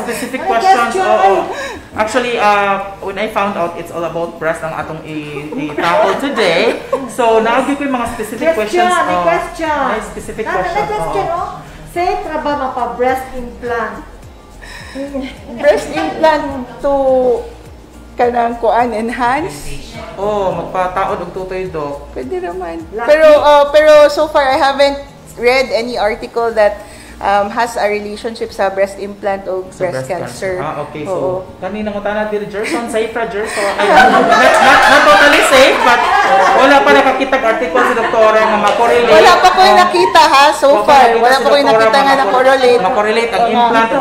specific questions. Actually, when I found out it's all about breast ang atong i-tackle today. So, naagyo ko yung mga specific questions. Specific question. Safe ra ba mapa-breast implant? Breast implant to kanang kuan enhance? Magpataod og tutoy doc. Pwede naman. Pero so far I haven't read any article that has a relationship sa breast implant o breast cancer. Okay. So, kanina ko tanong dito, Gerson, safe ra, Gerson. Not totally safe, but wala pa nakakitag article si doktora nga makorelate. Wala pa ko nakita ha, so far. Wala pa ko nakita nga na-correlate. Makorelate ang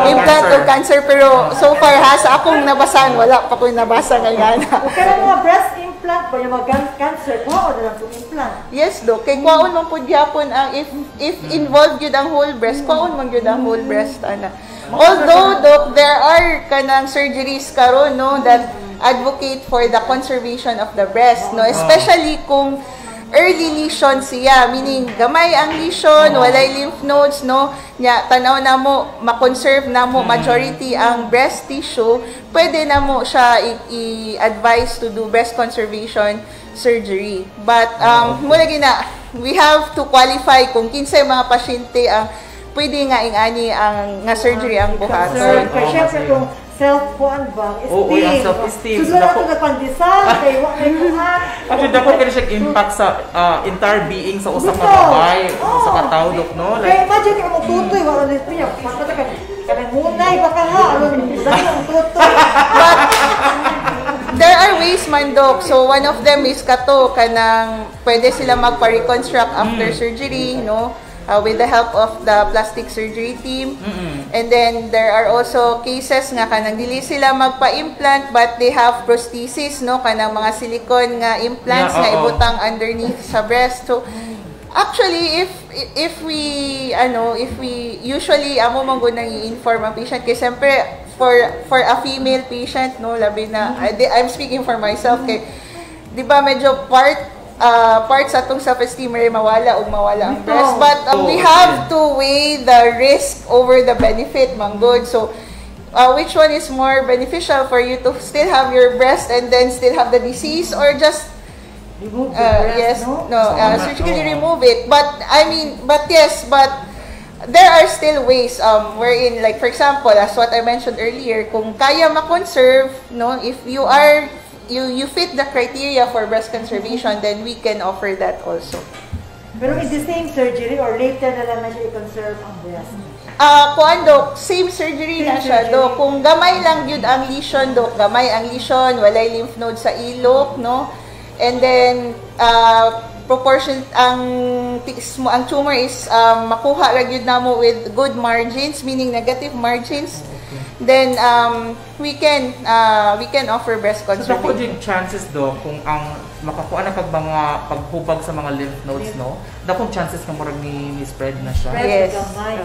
implant o cancer. Pero so far ha, sa akong nabasan, wala pa ko nabasa ngayon. Okay lang mga breast implant ba yung mga cancer? Kuha o na lang itong implant? Yes, Doc. Kay kuhaon man po gyapon ang if involved yun ang whole breast, kuhaon man yun ang whole breast. Although, Doc, there are kanang surgeries karon no, that advocate for the conservation of the breast, no, especially kung early lesion siya, meaning gamay ang lesion, walay lymph nodes, no, nya tanaw na mo ma-conserve na mo majority ang breast tissue, pwede na mo siya i-advise to do breast conservation surgery. But mula gina, we have to qualify kung kinsay mga pasyente ang pwede nga ingani ang nga surgery ang buhaton. Kaya syempre kung self-kuan ba, Oo, ang self-esteem. Susunod ako na pandesal, kay wak na kuan. Actually, dapat kaya siya impact sa entire being sa usak na babay, sa katao, Dok, no? Kaya imagine ka mong tutoy, wala ulit niya. Pagkata ka, kanang munay, baka ha, dahil mong tutoy. There are ways man, Doc. So, one of them is kato, kanang pwede sila magpa-reconstruct after surgery, no? With the help of the plastic surgery team. And then, there are also cases nga kanang dili sila magpa-implant but they have prosthesis, no? Kanang mga silicone nga implants nga ibutang underneath sa breast. So, actually, if we usually amo man gud nang i-inform ang patient kay siyempre for a female patient, no, labi na I'm speaking for myself kay di ba medyo parts atong self-esteem ay mawala ang breast, but we have to weigh the risk over the benefit man good. So which one is more beneficial for you, to still have your breast and then still have the disease, or just Remove the breast, surgically remove it? But there are still ways wherein, like for example, as what I mentioned earlier, kung kaya ma-conserve, no, if you fit the criteria for breast conservation, then we can offer that also. Pero in the same surgery or later na lang na siya i-conserve ang breast? Dok, same surgery na siya, Dok. Kung gamay lang yun ang lesion, Dok, gamay ang lesion, walay lymph node sa ilok, no? And then, proportion, ang tumor is makuha ra gyud namo with good margins, meaning negative margins. Then, we can offer breast So, conservation. dako din chances, Dok, kung ang makakuha na kag mga paghubag sa mga lymph nodes, no? Dakong chances na murag ni spread na siya. Yes. Gamay.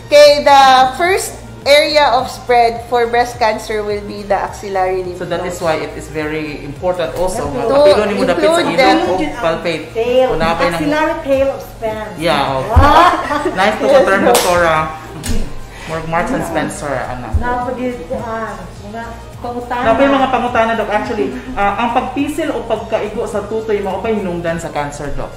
Okay, the first area of spread for breast cancer will be the axillary lymph So that node. is why it is very important also nga To kapilo nimo dapit sa include ilong o Yun ang palpate. tail, Kung napay ng axillary tail of Spence. Yeah, nice to term, Doktora. More Marks and Spencer, anak. Napagikuan. Mga pangutana. Napay mga pangutana, Dok. Actually, ang pagpisil o pagkaigo sa tutoy mao pay hinungdan sa cancer, Dok.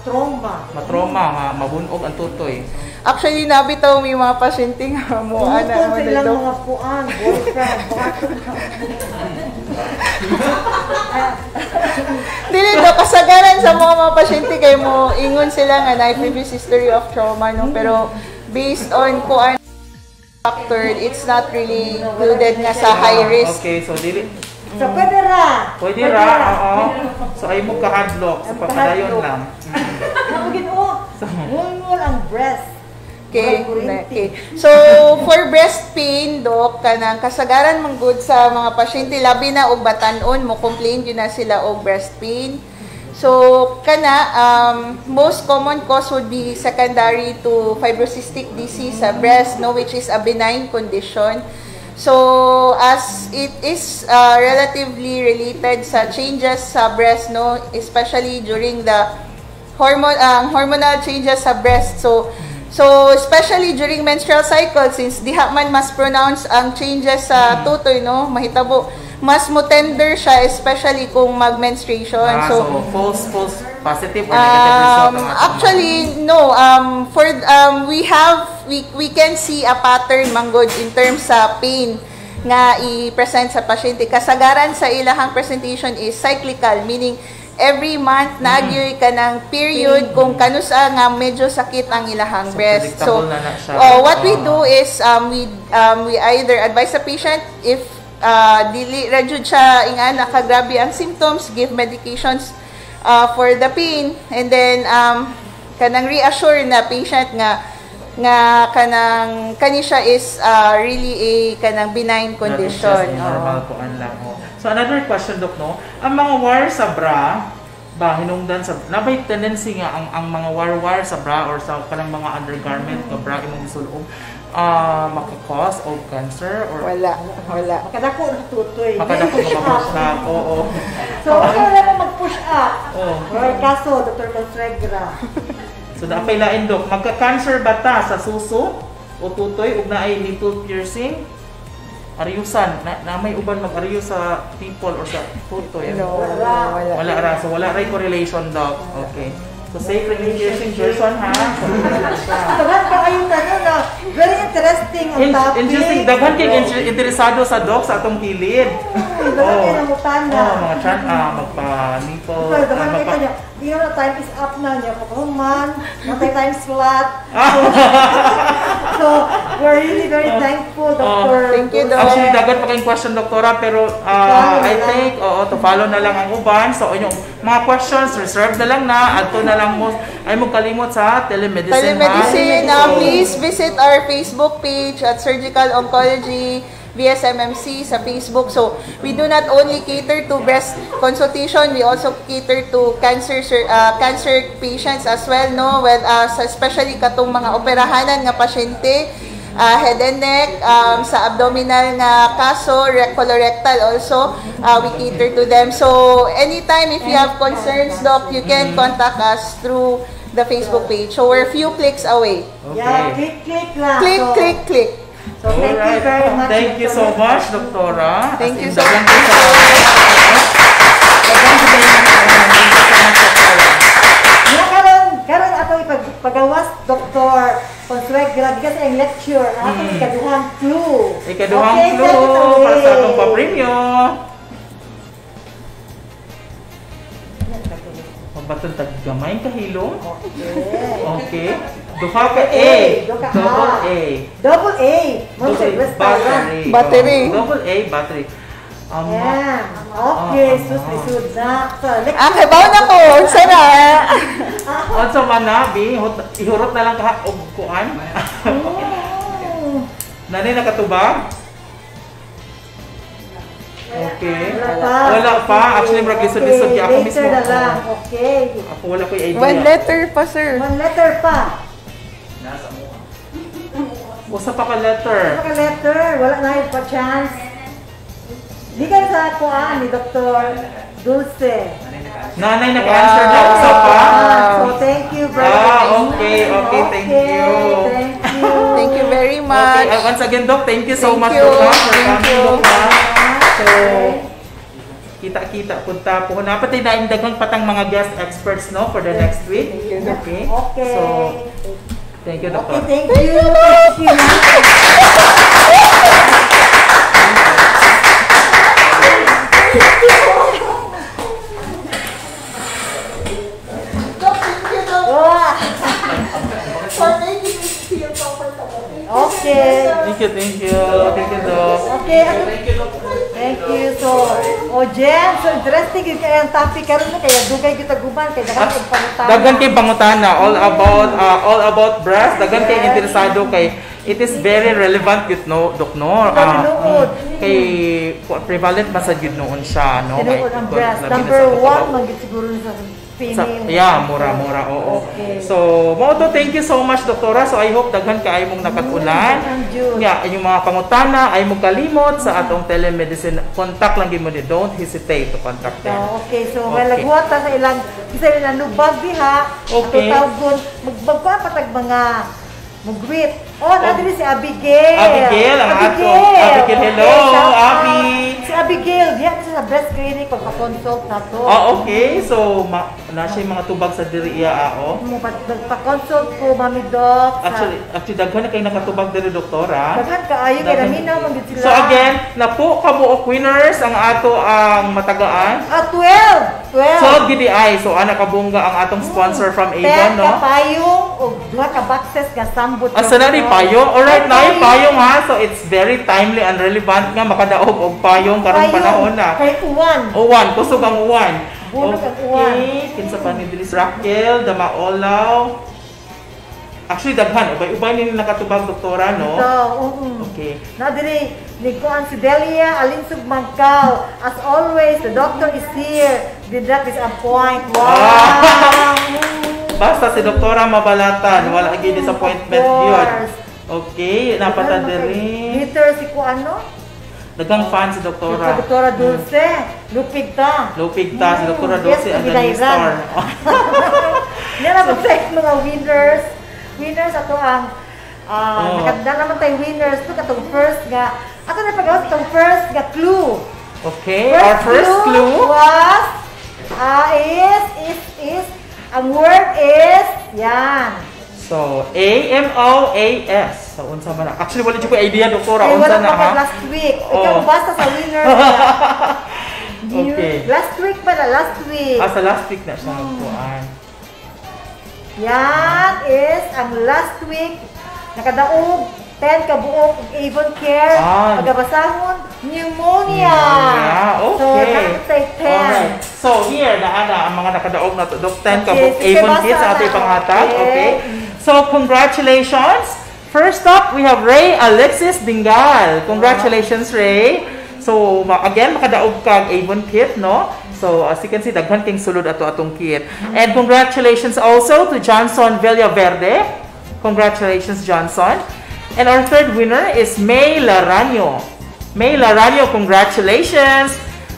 Trauma. Matroma nga mabunog ang tutoy. Actually, nabitaw may mga pasyente nga mo, Tungkol sa ilang Dok. mga puan, boyfriend, Dili do kasagaran sa mga pasyente kay mo ingon sila nga na previous history of trauma, no, pero based on kuan factor, it's not really included nga sa high risk. Okay, so dili So, pwede ra. pwede ra, oo. So ay mo kahadlok sa papadayon lang. Napagin, ngungol ang breast. Okay. So, for breast pain, Dok, kanang kasagaran man good sa mga pasyente, labi na og batan-on mo complain yun na sila og breast pain. So, most common cause would be secondary to fibrocystic disease sa breast, no, which is a benign condition. So, as it is relatively related sa changes sa breast, no, especially during the hormonal changes sa breast. So especially during menstrual cycle, since diha man mas pronounced ang changes sa tutoy, no, mahitabo mas mo tender siya, especially kung mag-menstruation. So false positive or negative result ang actually no, we can see a pattern manggod in terms sa pain nga i-present sa pasyente. Kasagaran sa ilahang presentation is cyclical, meaning every month nagyoy ka ng period kung kanusa nga medyo sakit ang ilahang breast. So what we do is we either advise the patient if dili ra jud siya ingan nakagrabe ang symptoms, give medications for the pain, and then kanang reassure na patient nga kani siya is really a kanang benign condition. Normal po ang lang. So another question, Dok, no? Ang mga wire sa bra ba hinungdan sa nabay tendency nga ang mga wire sa bra or sa kanang mga undergarment nga bra imong gisulong maka-cause of cancer or wala. Makadako na tutoy. Makadako mag-push up. Oo. So, ako na mag-push up. Or kaso, Dr. Consuegra. So daapay lain, Dok, magka-cancer ba ta sa suso o tutoy ug naay nipple piercing? Ariusan na may uban mag-arius sa people or sa tutoy. No, wala. Wala ra. So wala ray correlation, Doc. Okay. So, safe registration person, ha? Daghan pa kayong tanong na very interesting ang topic. Interesting. Daghan kayo interesado sa doc sa atong kilid. Daghan kayo ng utana. Mga chan, magpa-nipo. Daghan kayo niya. Yung time is up na niya. Pagkahuman, natay time slot. So, we're really very thankful, Dr. Thank you, Doc. Actually, daghan pa kayong question, Doktora, pero I think, to follow na lang ang uban. So, yung mga questions, reserve na lang na. Ato na lang mo, ay mo kalimot sa telemedicine. Telemedicine. Please visit our Facebook page at Surgical Oncology VSMMC sa Facebook. So, we do not only cater to breast consultation, we also cater to cancer patients as well, no? Well, especially katong mga operahanan nga pasyente, head and neck, sa abdominal nga kaso, colorectal also, we cater to them. So, anytime if you have concerns, Doc, you can contact us through the Facebook page. So, we're a few clicks away. Yeah, click lang. Click, So, click, click. So, thank you very much. Thank you so much, Doktora. Thank you so Daghan much. kayo Karon ato ipagawas, Dr. Consuegra, because ang lecture, ato ikaduhang clue. Ikaduhang Okay, clue take it away. para sa atong pa-premyo. Mabatong taggamay kahilom. Okay. Duha ka A. Duha ka Double A. A. Double A. Monster Double restaurant. Battery. Double A battery. Yeah. Okay, susud na. So, Okay, bawa na ko. Sana. Also manabi, ihurot na lang ka og kuan. Nani nakatubag? Okay. Wala pa. Actually, murag lisod-lisod kaya ako mismo. Later na lang. Okay. Ako wala ko idea. One letter pa, sir. One letter pa. Usa pa ka letter. Saka letter. Wala na yun pa chance. Di ka sa kuan ni Dr. Dulce. Nanay naka-answer na usa pa. So, thank you very much. Okay. Thank you. Thank you. Thank you very Okay, much. once again, Doc, thank you so Thank much, you. Doc, for Thank coming, you. Doc, ha. So, kita-kita punta po. Napatay na daghang patang mga guest experts, no, for the next week. Okay. Okay. So, thank you, Doctor. Okay, thank you. Thank you. Okay. Thank you, Doc. Okay. Thank you. So, Jen, so interesting yung kaya ang topic karon na kaya dugay kita guban kay daghan kay pangutana. Daghan kay pangutana all about breast. Daghan kay interesado kay it is very relevant gud no, Doc, no. Kay prevalent man sa gud noon siya, no. Tinuod ang breast. Number 1 man gid siguro sa female. Yeah, mura, oo. Okay. So, mo to, thank you so much, Doktora. So, I hope daghan ka ay mong nakatulan. Yeah, yung mga pangutana ay mong kalimot sa atong telemedicine. Contact lang mo ni. Don't hesitate to contact them. Okay, so Okay. malagwat ta sa ilang isa ilang lubag diha. Okay. Tawgon magbagpapatag mga mugwit. Oh, nadiri si Abigail. Abigail, ang ato. Abigail, hello, shout out. Abi. Si Abigail, diha sa breast clinic pagpa-consult na to. Okay. So, na siya yung mga tubag sa diri iya, Magpa-consult ko, Mami Doc. Actually, daghan na kayo nakatubag diri, Doktora. Daghan kaayo kay Raminaw magid sila. So, again, napo kabuok winners ang ato ang matagaan. 12. So, GDI. So, anak kabungga ang atong sponsor from Avon, no? Kapayong o duha ka boxes nga sambot. Asa na ni payong? Alright na yung payong, ha. So, it's very timely and relevant nga makadaog og payong karong panahon na. Kay uwan. Uwan, kusog ang uwan. Bunog ang uwan. Okay, kinsa pa ni Dilis Raquel, Damaolaw. Actually, daghan. Ubay-ubay nila nakatubag, Doktora, no? Okay. Na diri liguan si Delia Alinsug Mangkal. As always, the doctor is here. Did not disappoint. Wow. Basta si Doktora mabalatan, wala gyud disappointment gyud. Okay, napata diri. Peter si kuano? Dagang fan si Doktora. Si Doktora Dulce. Lupig ta. Lupig ta si Doktora Dulce Yes, and the new star. Yan ang mga winners. Winners ato ang nakanda naman tayo winners. Ito katong first nga. Ato na pag-awas itong first nga clue. Okay, our first clue was is Ang word is, yan. So, AMOAS. So, unsa man na? Actually, wala ko idea, doktora. Ay, Unsa wala na, pa ha? last week. Oh. Ikaw basta sa winner. Okay. Last week pala, last week. Sa last week na siya nagpuan. Yan is ang last week. Nakadaog, 10 kabuok, Avon Care, pagabasahon, pneumonia. Okay. So, nakatay 10. Alright. So, here, naana ang mga nakadaog na to. 10 kabuok, Avon Kids sa ating panghatag. Okay. So, congratulations. First up, we have Ray Alexis Dingal. Congratulations, Ray. So, again, makadaog kang Avon Kit, no? So, as you can see, daghan king sulod ato atong kit. And congratulations also to Johnson Villaverde. Congratulations, Johnson. And our third winner is May Laranyo. May Laranyo, congratulations.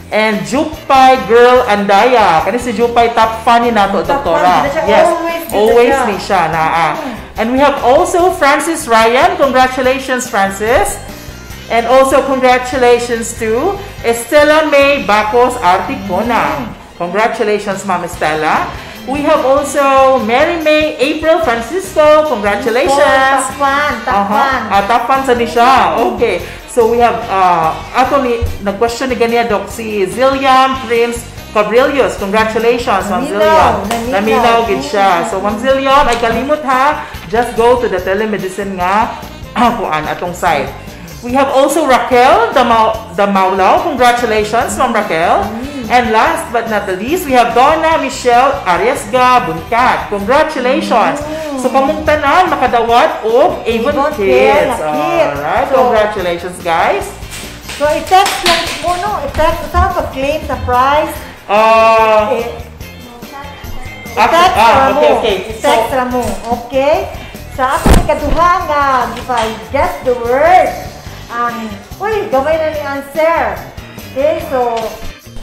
And Jupay Girl Andaya. Kani si Jupay top funny nato, doktora. Yes, always ni siya na. And we have also Francis Ryan. Congratulations, Francis. And also congratulations to Estela May Bacos Articona. Congratulations, Ma'am Estela. We have also Mary May April Francisco. Congratulations. Tapan sa ni siya. Okay. So we have ato ni nag-question ni ganiya Doc si Zilliam Prince Cabrillos. Congratulations, Ma'am Zilliam. Naminaw gid siya. So Ma'am Zilliam, ay kalimot ha. Just go to the telemedicine nga kuan atong site. We have also Raquel Damaulao. Congratulations, Ma'am Raquel. And last but not the least, we have Donna Michelle Ariasga Buncat. Congratulations. So, kamong tanan, makadawat o Avon Kids. Alright, congratulations, guys. So, i-text lang mo, no? I-text, saan pag-claim sa prize? I-text lang mo. Okay? Sa ako ni kaduha nga, if I guess the word, gamay na ni answer. Okay, so,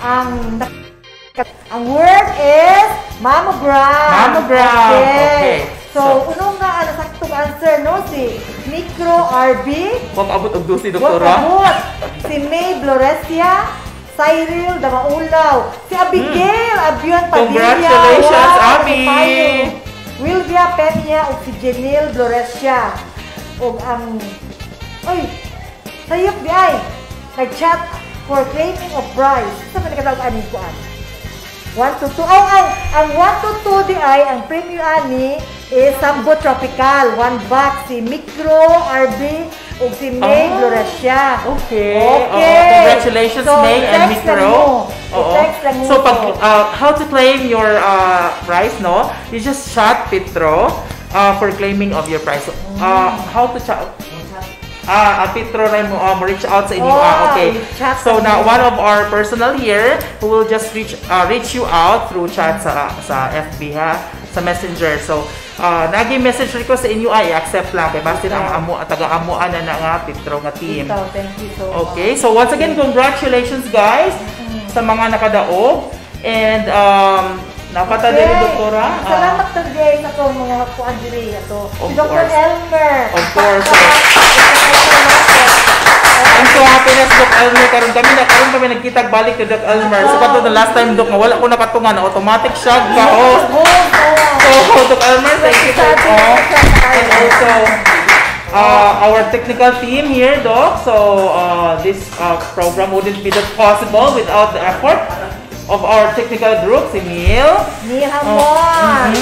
ang word is mammogram. Mammogram. Okay. So, unong nga saktong answer, no? Si Micro RB. Huwag abot og dusi, doktora. Si May Bloresia. Cyril Damaulaw. Si Abigail Abion Padilla. Congratulations, Abi. Wilvia Peña o si Janelle Bloresia. O ang... sayop di ay. Nag-chat for claiming of prize. Saan ba nakatawag aning kuan? 1 to 2. Ang 1 to 2 di ay, ang premium ani is Sambo Tropical. 1 box si Micro RB o si May Bloresia. Okay. Congratulations, so, May and Micro. So, how to claim your prize, no? You just chat Petro for claiming of your prize. So, how to chat? Petro rin mo reach out sa inyo. Okay. So now one of our personnel here who will just reach you out through chat sa FB ha, sa Messenger. So nagi message request sa inyo ay accept lang kay basta ang taga-amuan na nga Petro nga team. Thank you so much. Okay. So once again, congratulations guys sa mga nakadaog and napata din doktora. Salamat today sa itong mga kuan diri ato. Si Dr. Elmer. Of course. I'm so happy na si Dr. Elmer karon kami nagkitag balik kay Dr. Elmer. So kato the last time Doc nga wala ko nakatungan, automatic siya ka-host. So Dr. Elmer, thank you so much. And also our technical team here, Doc. So this program wouldn't be that possible without the effort of our technical group, si Neil Hamon,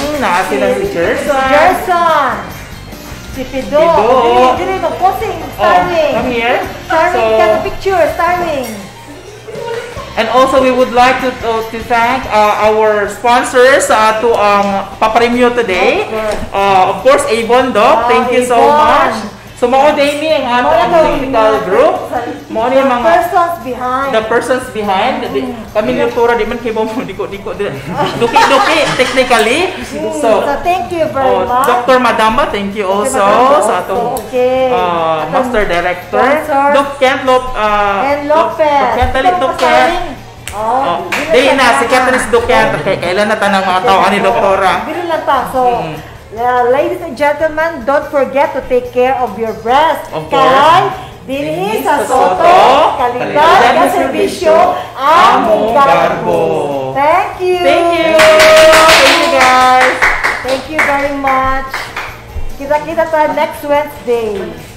si Gerson, si Pido, dili mag-posting, Starwing. Come here. Starwing, ka na picture, Starwing. And also, we would like to thank our sponsors to papremyo today. Of course, Avon, Doc. Thank you so much. So, mao din ni ang aming technical group. Mao ni mga persons behind. The persons behind. Kami ni Tora di man kay mo diko duki technically. So thank you very much. Dr. Madamba, thank you also sa atong master director. Doc Kent Lopez. Doc Kent. Di na si Catherine Doc Kent. Kailan na tanang mga tao ni Doktora. Biro lang ta. So ladies and gentlemen, don't forget to take care of your breast. Of course. Kay dinhi sa Soto, kalidad ng serbisyo, Amo Garbo. Thank you. Thank you. guys. Thank you very much. Kita-kita tayo next Wednesday.